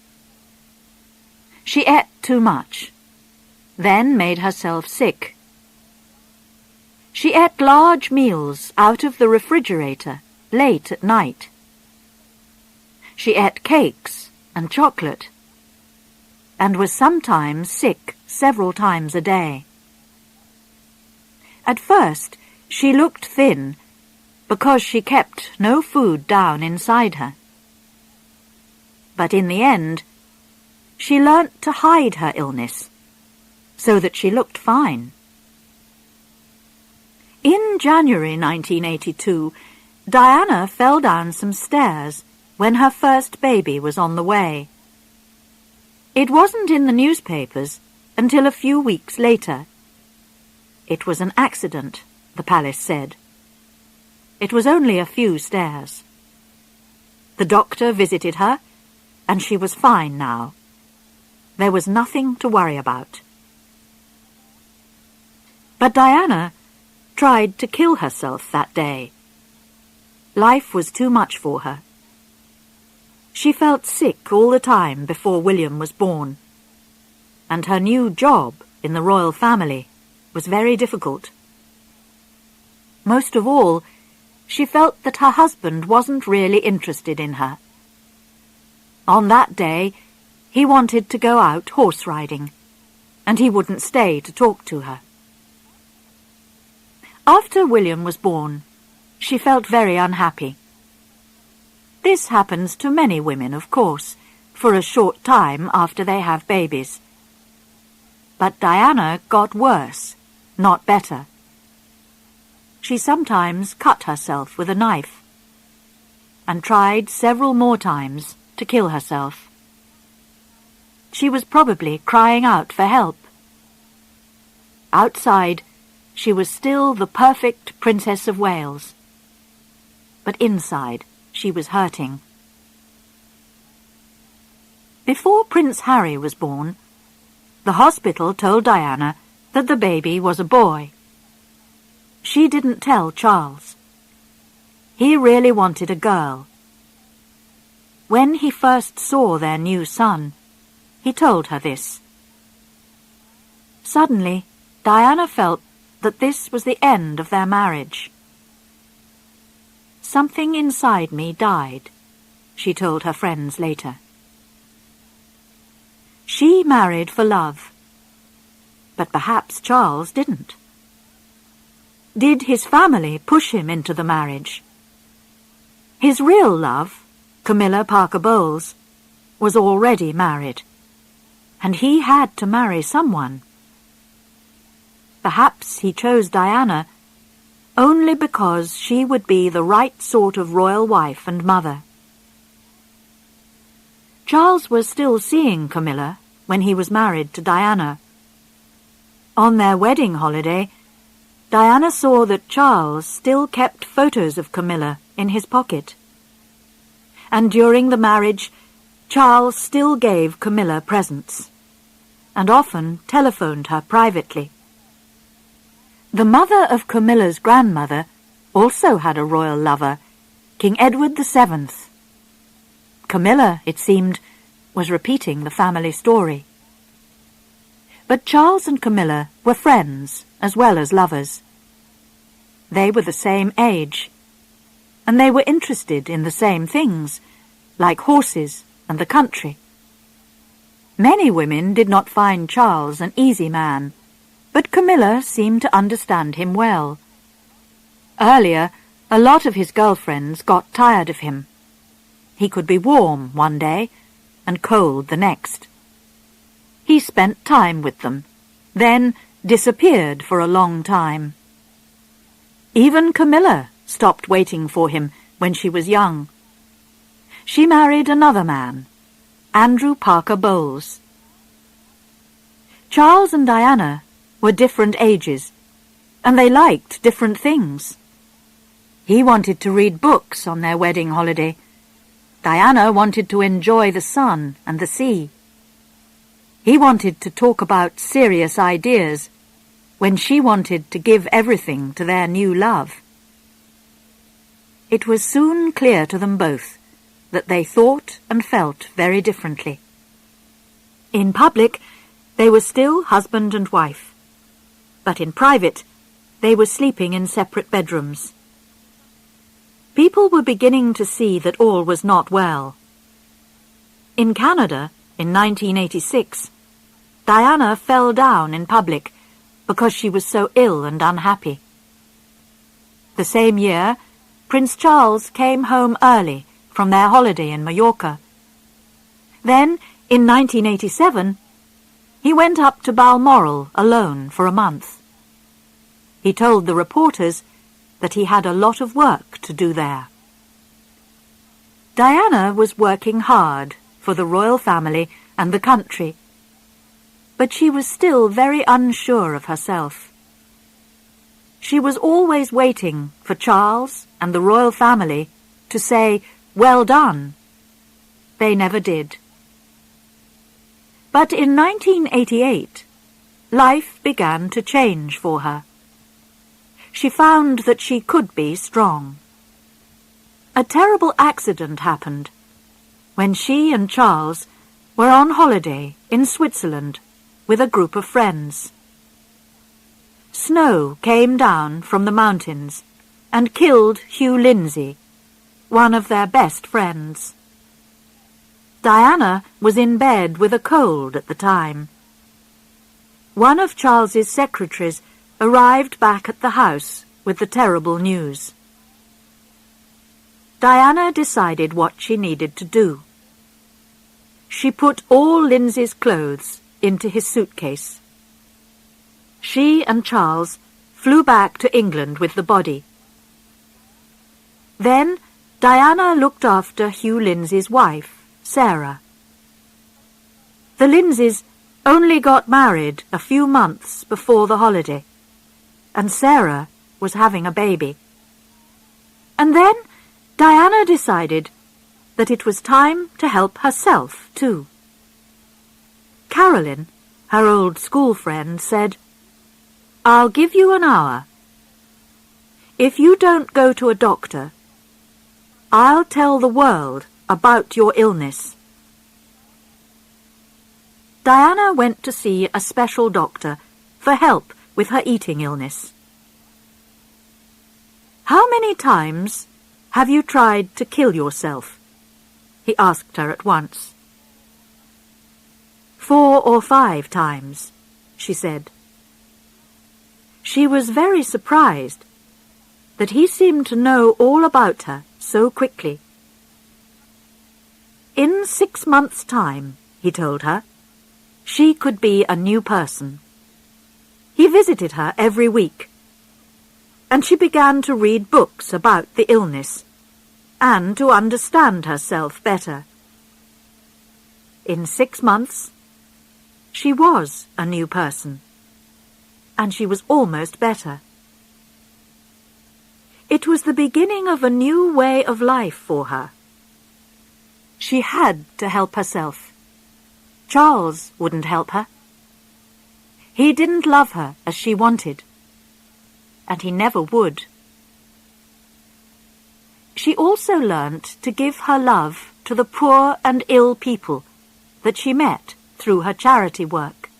[SPEAKER 1] She ate too much, then made herself sick. She ate large meals out of the refrigerator late at night. She ate cakes and chocolate, and was sometimes sick several times a day. At first, she looked thin because she kept no food down inside her. But in the end, she learnt to hide her illness so that she looked fine. In January 1982, Diana fell down some stairs when her first baby was on the way. It wasn't in the newspapers until a few weeks later. It was an accident, the palace said. It was only a few stairs. The doctor visited her, and she was fine now. There was nothing to worry about. But Diana tried to kill herself that day. Life was too much for her. She felt sick all the time before William was born, and her new job in the royal family was very difficult. Most of all, she felt that her husband wasn't really interested in her. On that day, he wanted to go out horse riding, and he wouldn't stay to talk to her. After William was born, she felt very unhappy. This happens to many women, of course, for a short time after they have babies. But Diana got worse, not better. She sometimes cut herself with a knife, and tried several more times to kill herself. She was probably crying out for help. Outside, she was still the perfect Princess of Wales. But inside, she was hurting. Before Prince Harry was born, the hospital told Diana that the baby was a boy. she didn't tell Charles. He really wanted a girl. When he first saw their new son, he told her this. Suddenly, Diana felt that this was the end of their marriage. "Something inside me died," she told her friends later. She married for love, but perhaps Charles didn't. Did his family push him into the marriage? His real love, Camilla Parker Bowles, was already married, and he had to marry someone. Perhaps he chose Diana only because she would be the right sort of royal wife and mother. Charles was still seeing Camilla when he was married to Diana. On their wedding holiday, Diana saw that Charles still kept photos of Camilla in his pocket. And during the marriage, Charles still gave Camilla presents, and often telephoned her privately. The mother of Camilla's grandmother also had a royal lover, King Edward VII. Camilla, it seemed, was repeating the family story. But Charles and Camilla were friends as well as lovers. They were the same age, and they were interested in the same things, like horses and the country. Many women did not find Charles an easy man, but Camilla seemed to understand him well. Earlier, a lot of his girlfriends got tired of him. He could be warm one day and cold the next. He spent time with them, then disappeared for a long time. Even Camilla stopped waiting for him when she was young. She married another man, Andrew Parker Bowles. Charles and Diana were different ages, and they liked different things. He wanted to read books on their wedding holiday. Diana wanted to enjoy the sun and the sea. He wanted to talk about serious ideas when she wanted to give everything to their new love. It was soon clear to them both that they thought and felt very differently. In public, they were still husband and wife, but in private, they were sleeping in separate bedrooms. People were beginning to see that all was not well. In Canada, in 1986, Diana fell down in public because she was so ill and unhappy. The same year, Prince Charles came home early from their holiday in Mallorca. Then, in 1987, he went up to Balmoral alone for a month. He told the reporters that he had a lot of work to do there. Diana was working hard for the royal family and the country, but she was still very unsure of herself. She was always waiting for Charles and the royal family to say, "Well done." They never did. But in 1988, life began to change for her. She found that she could be strong. A terrible accident happened when she and Charles were on holiday in Switzerland with a group of friends. Snow came down from the mountains and killed Hugh Lindsay, one of their best friends. Diana was in bed with a cold at the time. One of Charles's secretaries arrived back at the house with the terrible news. Diana decided what she needed to do. She put all Lindsay's clothes into his suitcase. She and Charles flew back to England with the body. Then Diana looked after Hugh Lindsay's wife, Sarah. The Lindsays only got married a few months before the holiday, and Sarah was having a baby. And then Diana decided that it was time to help herself too. Caroline, her old school friend, said, "I'll give you an hour. If you don't go to a doctor, I'll tell the world about your illness." Diana went to see a special doctor for help with her eating illness. "How many times have you tried to kill yourself?" he asked her at once. 4 or 5 times, she said. She was very surprised that he seemed to know all about her so quickly. In 6 months' time, he told her, she could be a new person. He visited her every week, and she began to read books about the illness and to understand herself better. In 6 months, she was a new person, and she was almost better. It was the beginning of a new way of life for her. She had to help herself. Charles wouldn't help her. He didn't love her as she wanted, and he never would. She also learnt to give her love to the poor and ill people that she met through her charity work.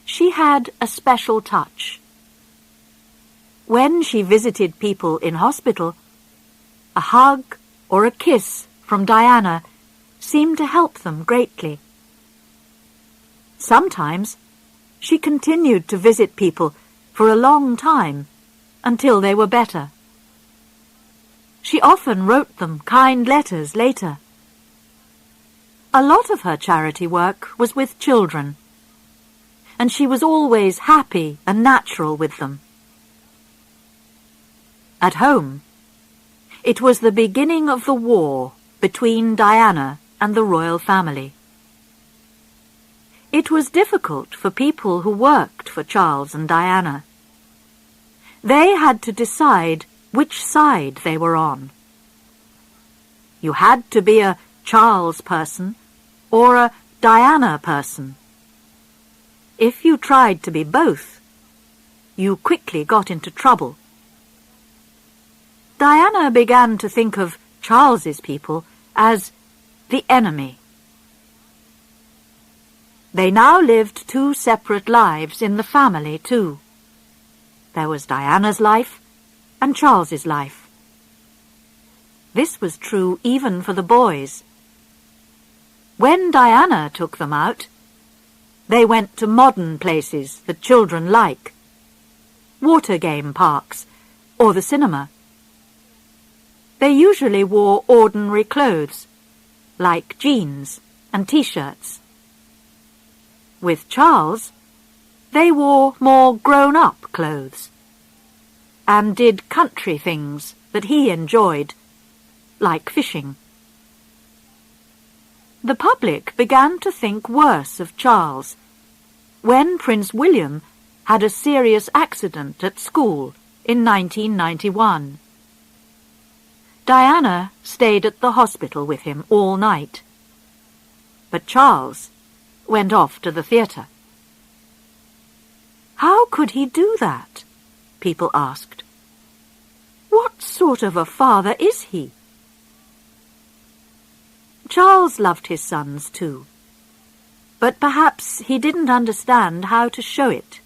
[SPEAKER 1] She had a special touch. When she visited people in hospital, a hug or a kiss from Diana seemed to help them greatly. Sometimes she continued to visit people for a long time until they were better. She often wrote them kind letters later. A lot of her charity work was with children, and she was always happy and natural with them. At home, it was the beginning of the war between Diana and the royal family. It was difficult for people who worked for Charles and Diana. They had to decide which side they were on. You had to be a Charles person or a Diana person. If you tried to be both, you quickly got into trouble. Diana began to think of Charles's people as the enemy. They now lived 2 separate lives in the family, too. There was Diana's life and Charles's life. This was true even for the boys. When Diana took them out, they went to modern places that children like, water game parks or the cinema. They usually wore ordinary clothes, like jeans and t-shirts. With Charles, they wore more grown-up clothes and did country things that he enjoyed, like fishing. The public began to think worse of Charles when Prince William had a serious accident at school in 1991. Diana stayed at the hospital with him all night, but Charles went off to the theatre. How could he do that? People asked. What sort of a father is he? Charles loved his sons too, but perhaps he didn't understand how to show it.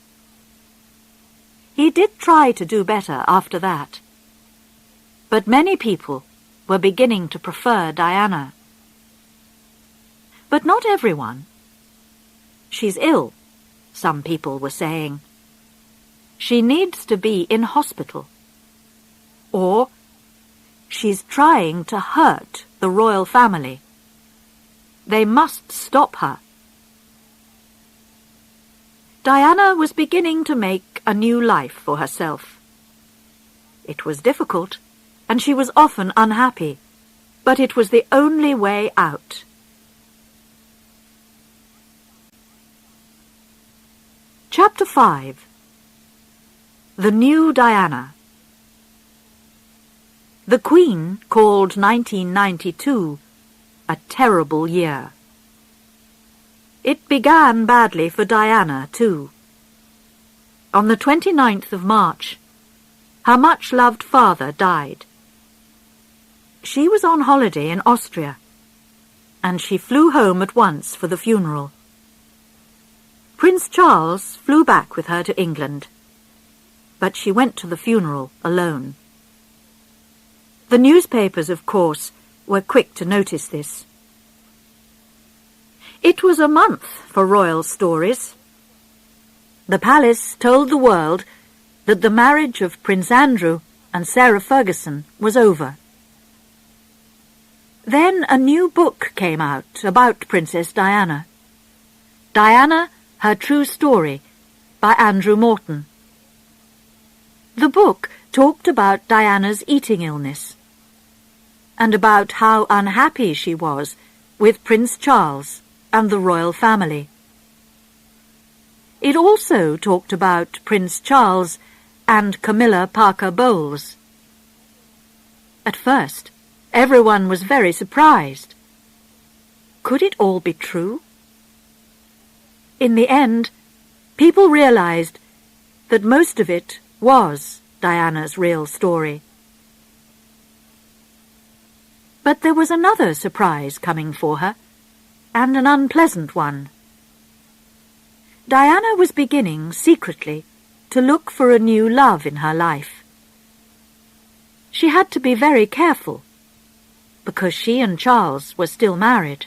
[SPEAKER 1] He did try to do better after that, but many people were beginning to prefer Diana. But not everyone. She's ill, some people were saying. She needs to be in hospital. Or she's trying to hurt the royal family. They must stop her. Diana was beginning to make a new life for herself. It was difficult, and she was often unhappy, but it was the only way out. Chapter 5. The New Diana. The Queen called 1992 a terrible year. It began badly for Diana, too. On the 29th of March, her much-loved father died. She was on holiday in Austria, and she flew home at once for the funeral. Prince Charles flew back with her to England, but she went to the funeral alone. The newspapers, of course, were quick to notice this. It was a month for royal stories. The palace told the world that the marriage of Prince Andrew and Sarah Ferguson was over. Then a new book came out about Princess Diana. Diana, Her True Story, by Andrew Morton. The book talked about Diana's eating illness and about how unhappy she was with Prince Charles and the royal family. It also talked about Prince Charles and Camilla Parker Bowles. At first, everyone was very surprised. Could it all be true? In the end, people realized that most of it was Diana's real story. But there was another surprise coming for her, and an unpleasant one. Diana was beginning secretly to look for a new love in her life. She had to be very careful, because she and Charles were still married.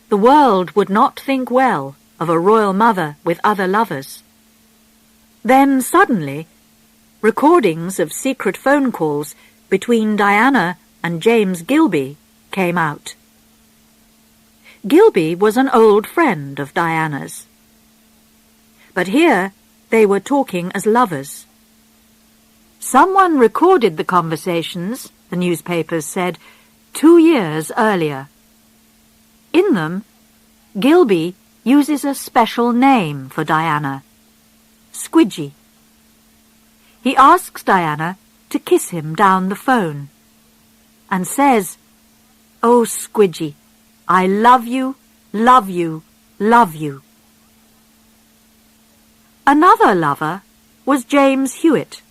[SPEAKER 1] The world would not think well of a royal mother with other lovers. Then suddenly, recordings of secret phone calls between Diana and James Gilby came out. Gilby was an old friend of Diana's. But here they were talking as lovers. Someone recorded the conversations, the newspapers said, 2 years earlier. In them, Gilby uses a special name for Diana, Squidgy. He asks Diana to kiss him down the phone and says, "Oh, Squidgy, I love you, love you, love you." Another lover was James Hewitt,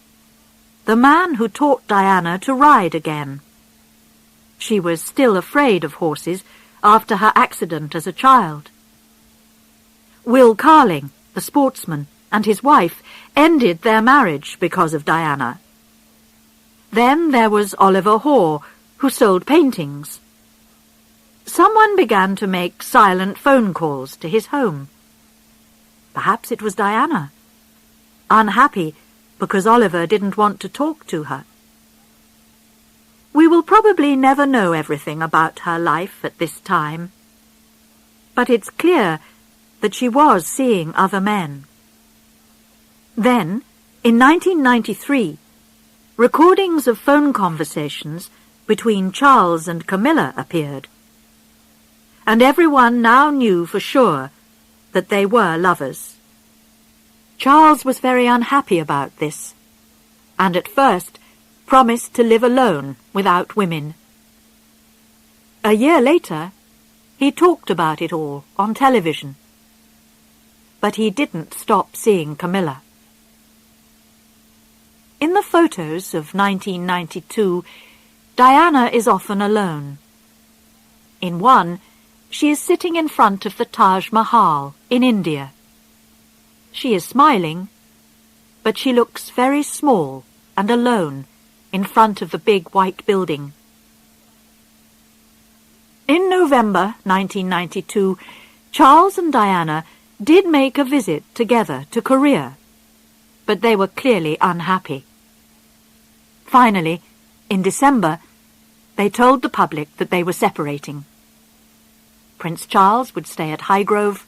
[SPEAKER 1] the man who taught Diana to ride again. She was still afraid of horses after her accident as a child. Will Carling, the sportsman, and his wife ended their marriage because of Diana. Then there was Oliver Hoare, who sold paintings. Someone began to make silent phone calls to his home. Perhaps it was Diana, unhappy because Oliver didn't want to talk to her. We will probably never know everything about her life at this time, but it's clear that she was seeing other men. Then, in 1993, recordings of phone conversations between Charles and Camilla appeared, and everyone now knew for sure that they were lovers. Charles was very unhappy about this, and at first promised to live alone without women. A year later, he talked about it all on television, but he didn't stop seeing Camilla. In the photos of 1992, Diana is often alone. In one, she is sitting in front of the Taj Mahal in India. She is smiling, but she looks very small and alone in front of the big white building. In November 1992, Charles and Diana did make a visit together to Korea, but they were clearly unhappy. Finally, in December, they told the public that they were separating. Prince Charles would stay at Highgrove,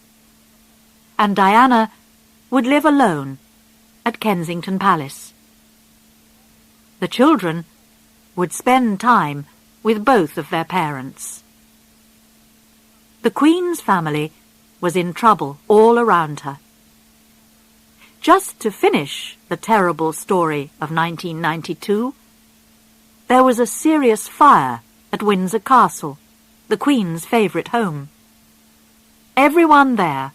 [SPEAKER 1] and Diana would live alone at Kensington Palace. The children would spend time with both of their parents. The Queen's family was in trouble all around her. Just to finish the terrible story of 1992, there was a serious fire at Windsor Castle, the Queen's favourite home. Everyone there,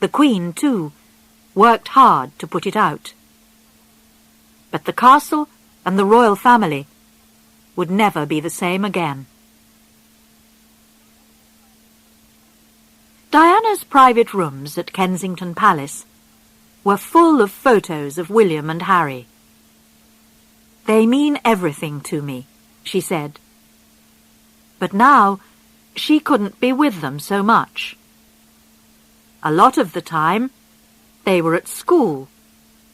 [SPEAKER 1] the Queen too, worked hard to put it out. But the castle and the royal family would never be the same again. Diana's private rooms at Kensington Palace were full of photos of William and Harry. "They mean everything to me," she said. But now she couldn't be with them so much. A lot of the time they were at school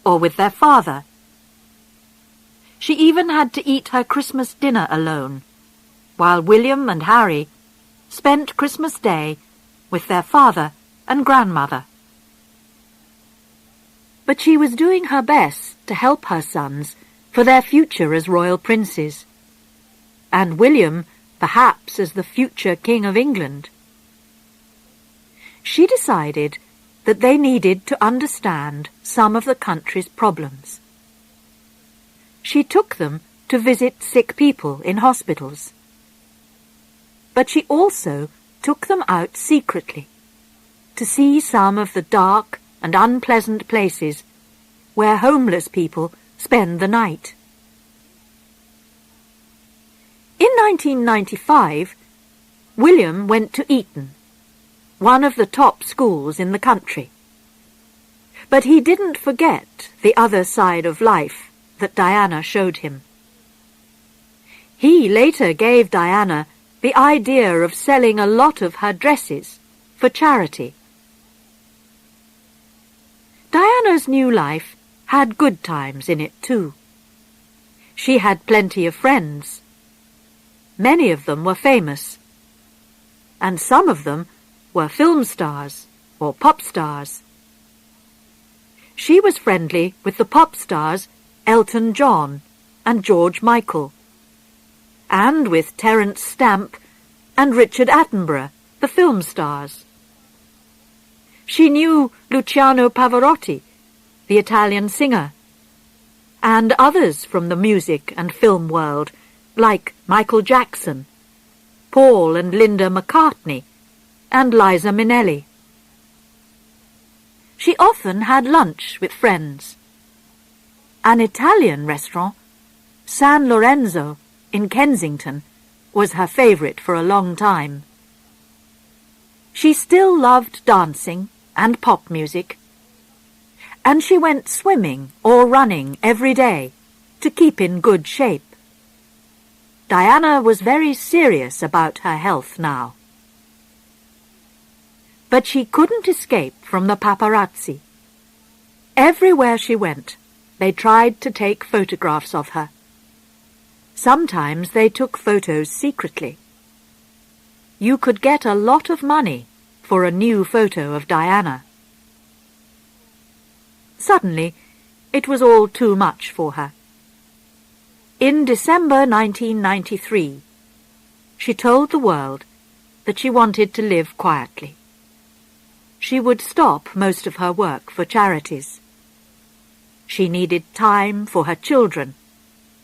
[SPEAKER 1] or with their father. She even had to eat her Christmas dinner alone, while William and Harry spent Christmas Day with their father and grandmother. But she was doing her best to help her sons for their future as royal princes, and William perhaps as the future King of England. She decided that they needed to understand some of the country's problems. She took them to visit sick people in hospitals. But she also took them out secretly to see some of the dark and unpleasant places where homeless people spend the night. In 1995, William went to Eton, one of the top schools in the country. But he didn't forget the other side of life that Diana showed him. He later gave Diana the idea of selling a lot of her dresses for charity. Diana's new life had good times in it too. She had plenty of friends. Many of them were famous, and some of them were film stars or pop stars. She was friendly with the pop stars Elton John and George Michael, and with Terence Stamp and Richard Attenborough, the film stars. She knew Luciano Pavarotti, the Italian singer, and others from the music and film world, like Michael Jackson, Paul and Linda McCartney, and Liza Minnelli. She often had lunch with friends. An Italian restaurant, San Lorenzo, in Kensington, was her favourite for a long time. She still loved dancing and pop music, and she went swimming or running every day to keep in good shape. Diana was very serious about her health now. But she couldn't escape from the paparazzi. Everywhere she went, they tried to take photographs of her. Sometimes they took photos secretly. You could get a lot of money for a new photo of Diana. Suddenly, it was all too much for her. In December 1993, she told the world that she wanted to live quietly. She would stop most of her work for charities. She needed time for her children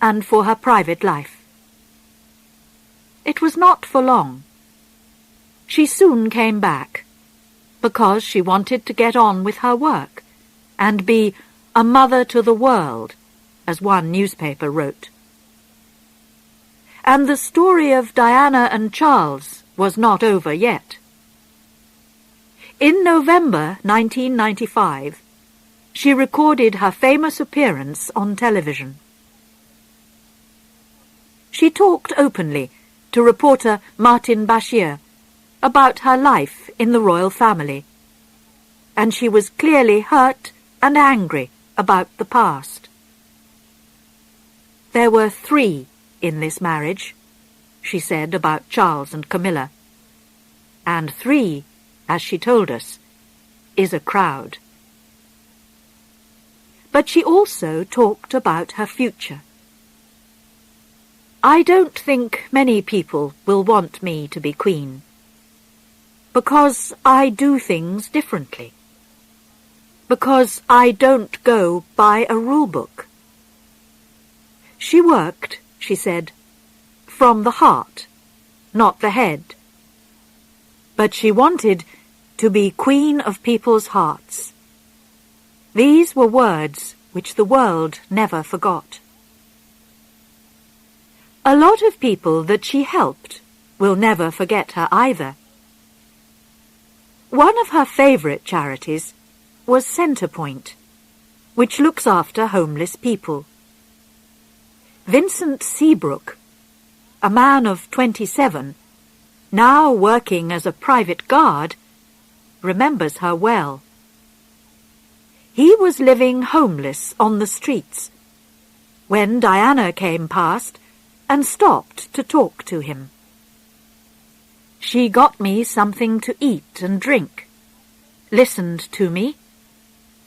[SPEAKER 1] and for her private life. It was not for long. She soon came back because she wanted to get on with her work and be a mother to the world, as one newspaper wrote. And the story of Diana and Charles was not over yet. In November 1995, she recorded her famous appearance on television. She talked openly to reporter Martin Bashir about her life in the royal family, and she was clearly hurt and angry about the past. There were 3 in this marriage, she said about Charles and Camilla, and 3, as she told us, is a crowd. But she also talked about her future. I don't think many people will want me to be queen, because I do things differently, because I don't go by a rule book. She worked, she said, from the heart, not the head. But she wanted to be queen of people's hearts. These were words which the world never forgot. A lot of people that she helped will never forget her either. One of her favourite charities was Centrepoint, which looks after homeless people. Vincent Seabrook, a man of 27, now working as a private guard, remembers her well. He was living homeless on the streets when Diana came past and stopped to talk to him. She got me something to eat and drink, listened to me,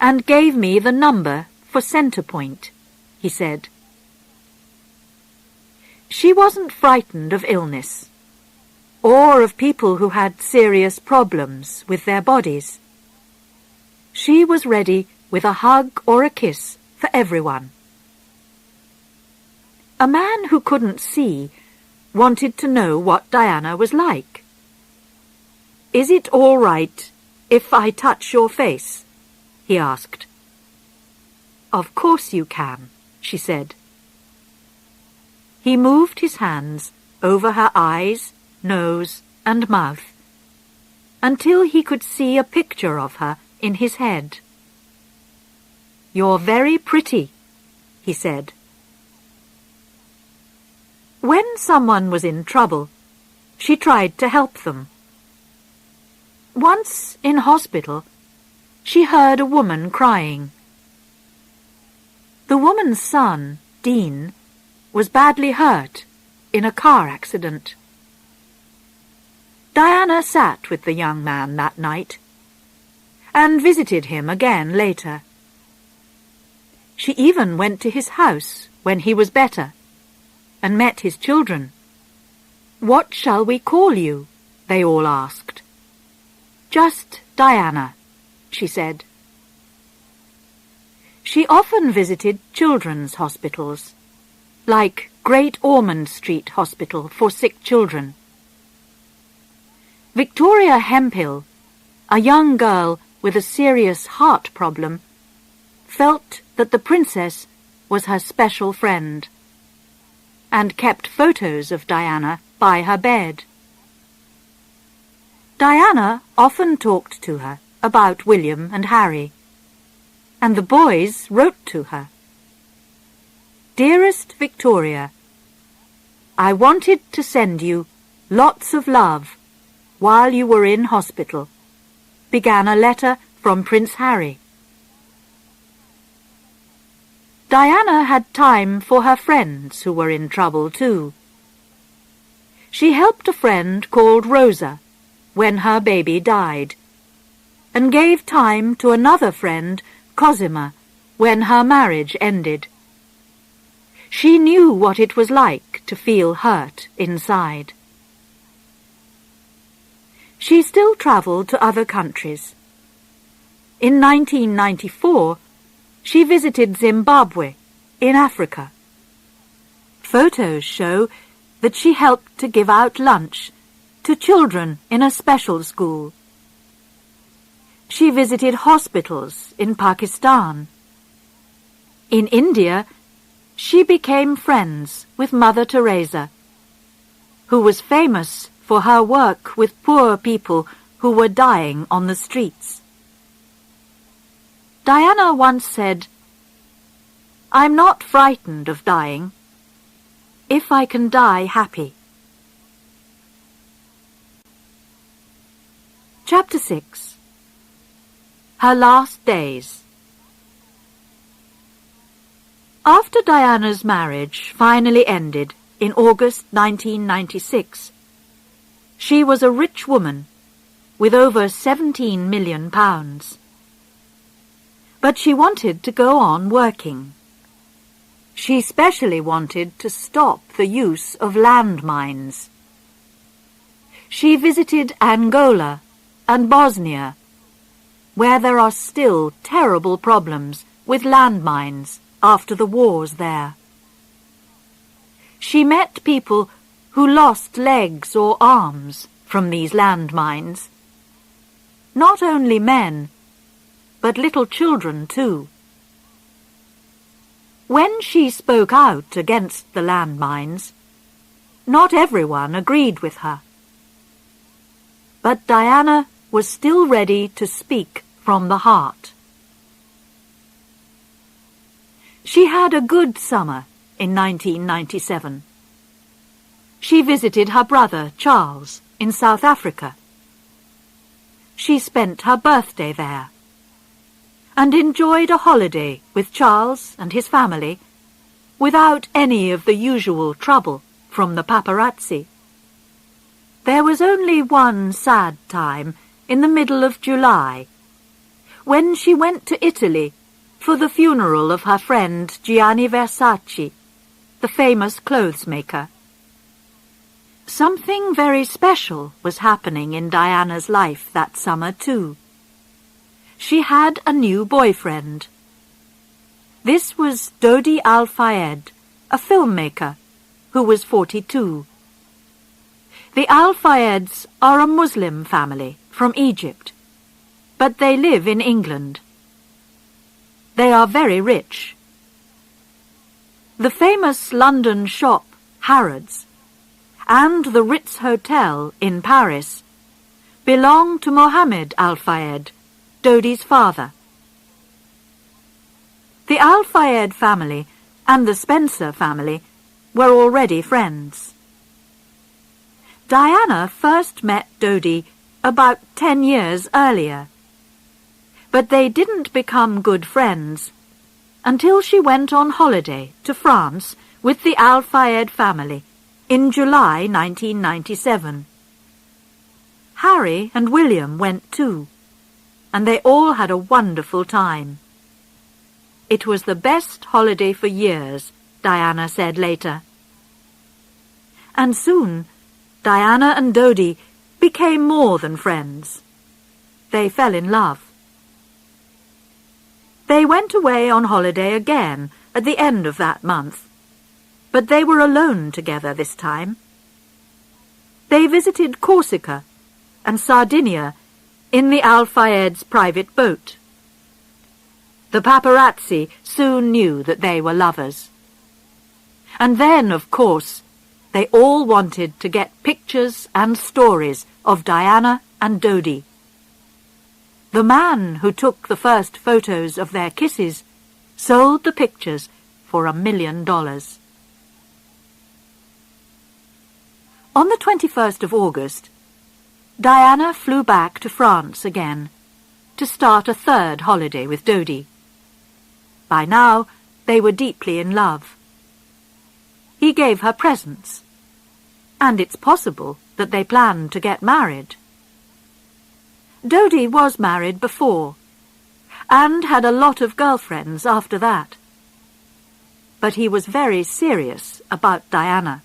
[SPEAKER 1] and gave me the number for Centrepoint, he said. She wasn't frightened of illness, or of people who had serious problems with their bodies. She was ready with a hug or a kiss for everyone. A man who couldn't see wanted to know what Diana was like. "Is it all right if I touch your face?" he asked. "Of course you can," she said. He moved his hands over her eyes, nose, and mouth, until he could see a picture of her in his head. "You're very pretty," he said. When someone was in trouble, she tried to help them. Once in hospital, she heard a woman crying. The woman's son, Dean, was badly hurt in a car accident. Diana sat with the young man that night and visited him again later. She even went to his house when he was better and met his children. "What shall we call you?" they all asked. "Just Diana," she said. She often visited children's hospitals, like Great Ormond Street Hospital for sick children. Victoria Hemphill, a young girl with a serious heart problem, felt that the princess was her special friend, and kept photos of Diana by her bed. Diana often talked to her about William and Harry, and the boys wrote to her. "Dearest Victoria, I wanted to send you lots of love while you were in hospital," began a letter from Prince Harry. Diana had time for her friends who were in trouble too. She helped a friend called Rosa when her baby died, and gave time to another friend, Cosima, when her marriage ended. She knew what it was like to feel hurt inside. She still travelled to other countries. In 1994, she visited Zimbabwe in Africa. Photos show that she helped to give out lunch to children in a special school. She visited hospitals in Pakistan. In India, she became friends with Mother Teresa, who was famous for her work with poor people who were dying on the streets. Diana once said, "I'm not frightened of dying, if I can die happy." Chapter 6. Her Last Days. After Diana's marriage finally ended in August 1996, she was a rich woman with over £17 million. But she wanted to go on working. She especially wanted to stop the use of landmines. She visited Angola and Bosnia, where there are still terrible problems with landmines after the wars there. She met people who lost legs or arms from these landmines. Not only men, but little children too. When she spoke out against the landmines, not everyone agreed with her. But Diana was still ready to speak from the heart. She had a good summer in 1997. She visited her brother, Charles, in South Africa. She spent her birthday there and enjoyed a holiday with Charles and his family without any of the usual trouble from the paparazzi. There was only one sad time in the middle of July, when she went to Italy for the funeral of her friend Gianni Versace, the famous clothes maker. Something very special was happening in Diana's life that summer too. She had a new boyfriend. This was Dodi Al-Fayed, a filmmaker, who was 42. The Al-Fayeds are a Muslim family from Egypt, but they live in England. They are very rich. The famous London shop, Harrods, and the Ritz Hotel in Paris belong to Mohammed Al-Fayed, Dodi's father. The Al-Fayed family and the Spencer family were already friends. Diana first met Dodi about 10 years earlier, but they didn't become good friends until she went on holiday to France with the Al-Fayed family in July 1997. Harry and William went too, and they all had a wonderful time. It was the best holiday for years, Diana said later. And soon, Diana and Dodi became more than friends. They fell in love. They went away on holiday again at the end of that month, but they were alone together this time. They visited Corsica and Sardinia in the Al-Fayed's private boat. The paparazzi soon knew that they were lovers. And then, of course, they all wanted to get pictures and stories of Diana and Dodi. The man who took the first photos of their kisses sold the pictures for $1 million. On the 21st of August, Diana flew back to France again to start a third holiday with Dodi. By now, they were deeply in love. He gave her presents, and it's possible that they planned to get married. Dodi was married before, and had a lot of girlfriends after that. But he was very serious about Diana.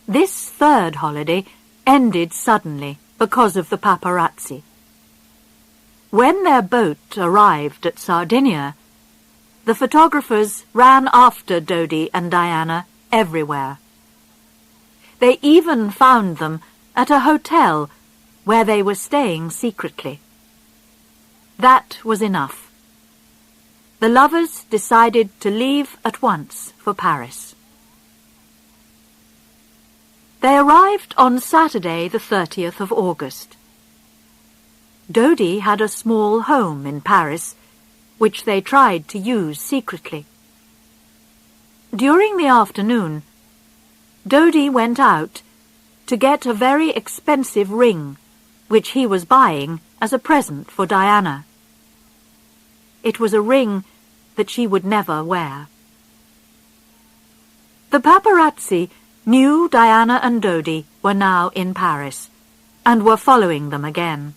[SPEAKER 1] This third holiday ended suddenly because of the paparazzi. When their boat arrived at Sardinia, the photographers ran after Dodi and Diana everywhere. They even found them at a hotel where they were staying secretly. That was enough. The lovers decided to leave at once for Paris. They arrived on Saturday the 30th of August. Dodi had a small home in Paris, which they tried to use secretly. During the afternoon, Dodi went out to get a very expensive ring, which he was buying as a present for Diana. It was a ring that she would never wear. The paparazzi knew Diana and Dodi were now in Paris, and were following them again.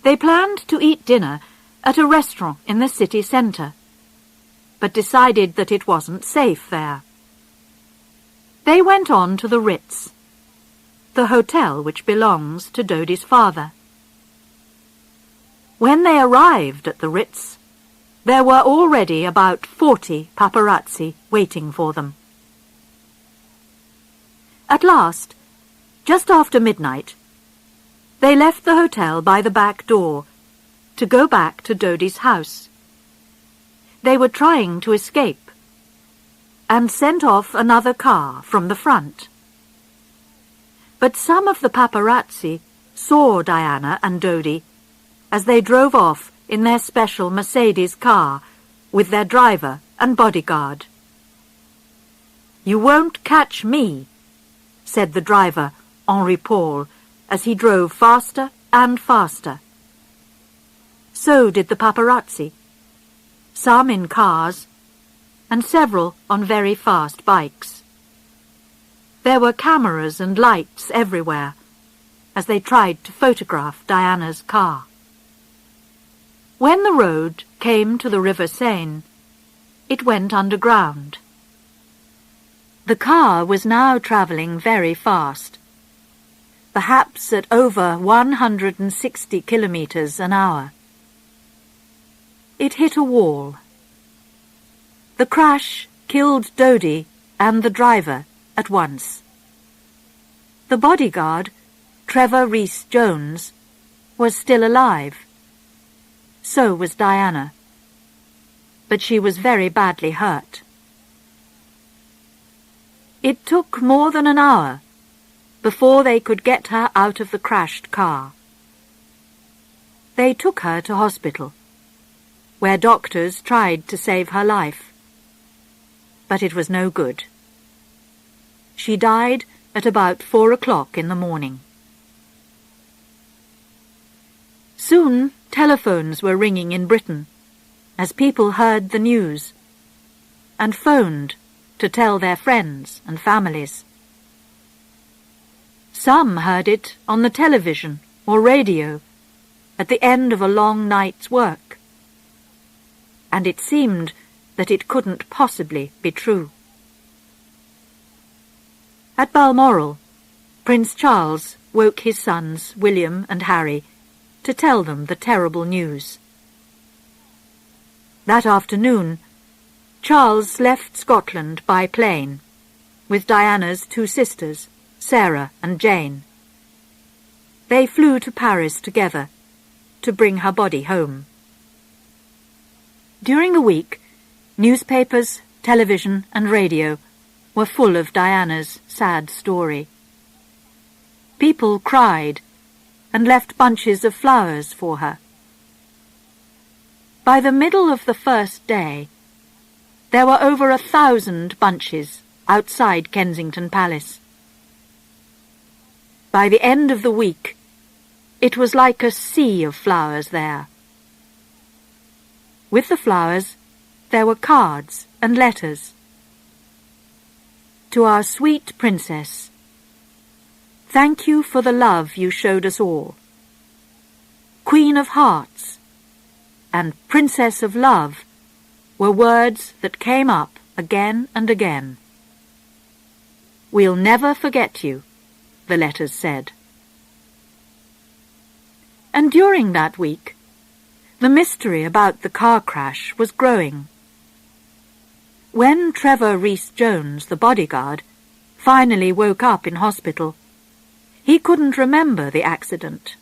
[SPEAKER 1] They planned to eat dinner at a restaurant in the city centre, but decided that it wasn't safe there. They went on to the Ritz, the hotel which belongs to Dodi's father. When they arrived at the Ritz, there were already about 40 paparazzi waiting for them. At last, just after midnight, they left the hotel by the back door to go back to Dodi's house. They were trying to escape and sent off another car from the front. But some of the paparazzi saw Diana and Dodie as they drove off in their special Mercedes car with their driver and bodyguard. "You won't catch me," said the driver, Henri Paul, as he drove faster and faster. So did the paparazzi, some in cars and several on very fast bikes. There were cameras and lights everywhere as they tried to photograph Diana's car. When the road came to the River Seine, it went underground. The car was now travelling very fast, perhaps at over 160 kilometres an hour. It hit a wall. The crash killed Dodie and the driver at once. The bodyguard, Trevor Rees-Jones, was still alive. So was Diana, but she was very badly hurt. It took more than an hour before they could get her out of the crashed car. They took her to hospital, where doctors tried to save her life. But it was no good. She died at about 4 o'clock in the morning. Soon telephones were ringing in Britain as people heard the news and phoned to tell their friends and families. Some heard it on the television or radio at the end of a long night's work, and it seemed that it couldn't possibly be true. At Balmoral, Prince Charles woke his sons, William and Harry, to tell them the terrible news. That afternoon, Charles left Scotland by plane with Diana's 2 sisters, Sarah and Jane. They flew to Paris together to bring her body home. During the week, newspapers, television and radio were full of Diana's sad story. People cried and left bunches of flowers for her. By the middle of the first day, there were over 1,000 bunches outside Kensington Palace. By the end of the week, it was like a sea of flowers there. With the flowers, there were cards and letters. To our sweet princess, thank you for the love you showed us all. Queen of Hearts and Princess of Love were words that came up again and again. We'll never forget you, the letters said. And during that week, the mystery about the car crash was growing. When Trevor Rees-Jones, the bodyguard, finally woke up in hospital, he couldn't remember the accident.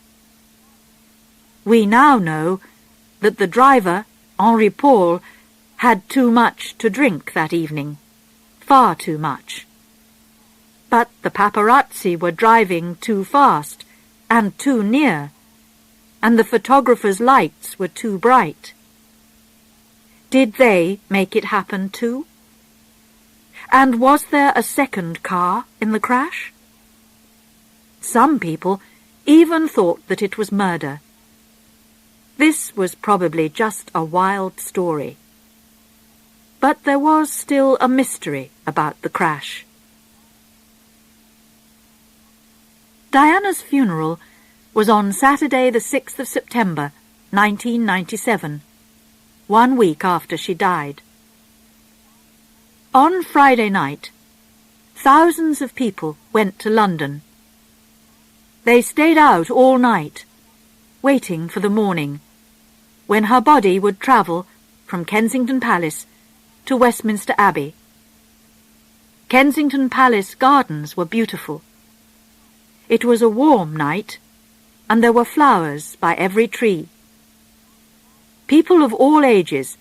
[SPEAKER 1] We now know that the driver, Henri Paul, had too much to drink that evening, far too much. But the paparazzi were driving too fast and too near, and the photographer's lights were too bright. Did they make it happen too? And was there a second car in the crash? Some people even thought that it was murder. This was probably just a wild story. But there was still a mystery about the crash. Diana's funeral was on Saturday the 6th of September, 1997, 1 week after she died. On Friday night, thousands of people went to London. They stayed out all night, waiting for the morning, when her body would travel from Kensington Palace to Westminster Abbey. Kensington Palace gardens were beautiful. It was a warm night, and there were flowers by every tree. People of all ages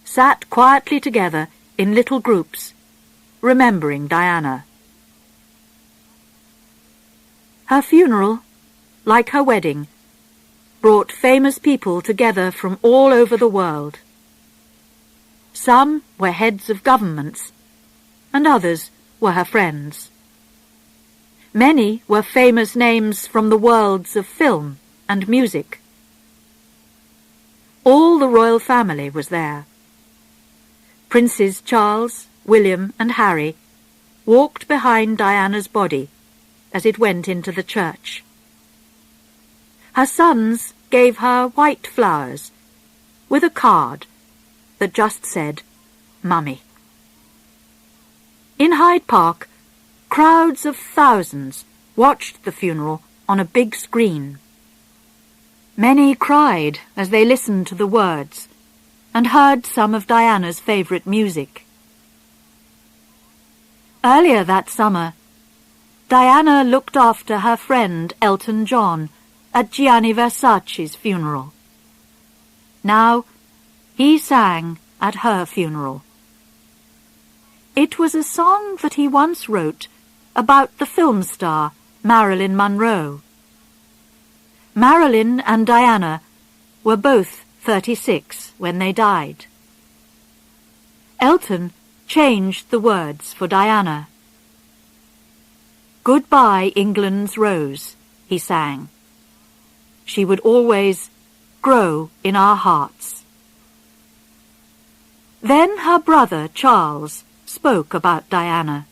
[SPEAKER 1] sat quietly together in little groups, remembering Diana. Her funeral, like her wedding, brought famous people together from all over the world. Some were heads of governments, and others were her friends. Many were famous names from the worlds of film and music. All the royal family was there. Princes Charles, William, and Harry walked behind Diana's body as it went into the church. Her sons gave her white flowers with a card that just said, "Mummy." In Hyde Park, crowds of thousands watched the funeral on a big screen. Many cried as they listened to the words and heard some of Diana's favourite music. Earlier that summer, Diana looked after her friend Elton John at Gianni Versace's funeral. Now, he sang at her funeral. It was a song that he once wrote about the film star Marilyn Monroe. Marilyn and Diana were both 36 when they died. Elton changed the words for Diana. "Goodbye, England's rose," he sang. "She would always grow in our hearts." Then her brother Charles spoke about Diana.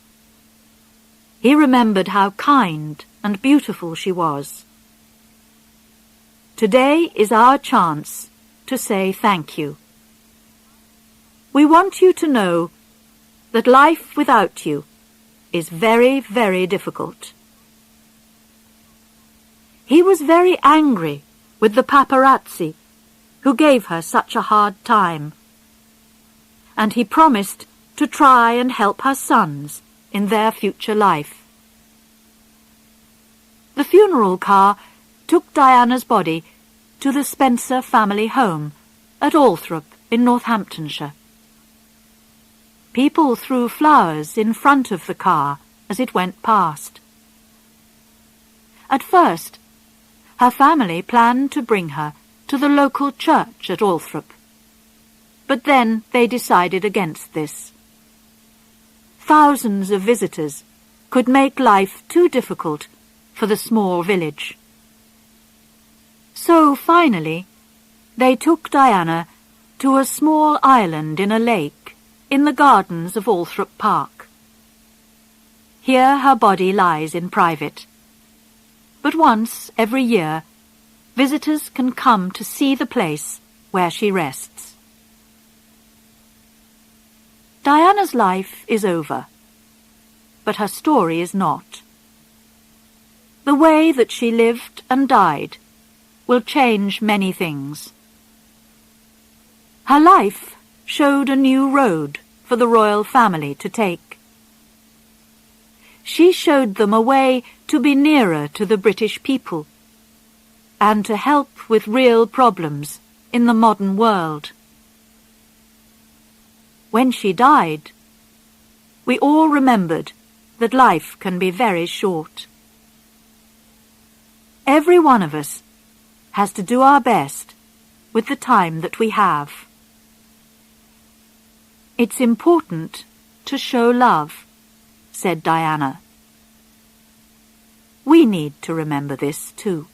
[SPEAKER 1] He remembered how kind and beautiful she was. "Today is our chance to say thank you. We want you to know that life without you is very, very difficult." He was very angry with the paparazzi who gave her such a hard time, and he promised to try and help her sons in their future life. The funeral car took Diana's body to the Spencer family home at Althorp in Northamptonshire. People threw flowers in front of the car as it went past. At first, her family planned to bring her to the local church at Althorp, but then they decided against this. Thousands of visitors could make life too difficult for the small village. So finally, they took Diana to a small island in a lake in the gardens of Althorp Park. Here her body lies in private, but once every year, visitors can come to see the place where she rests. Diana's life is over, but her story is not. The way that she lived and died will change many things. Her life showed a new road for the royal family to take. She showed them a way to be nearer to the British people and to help with real problems in the modern world. When she died, we all remembered that life can be very short. Every one of us has to do our best with the time that we have. "It's important to show love," said Diana. We need to remember this too.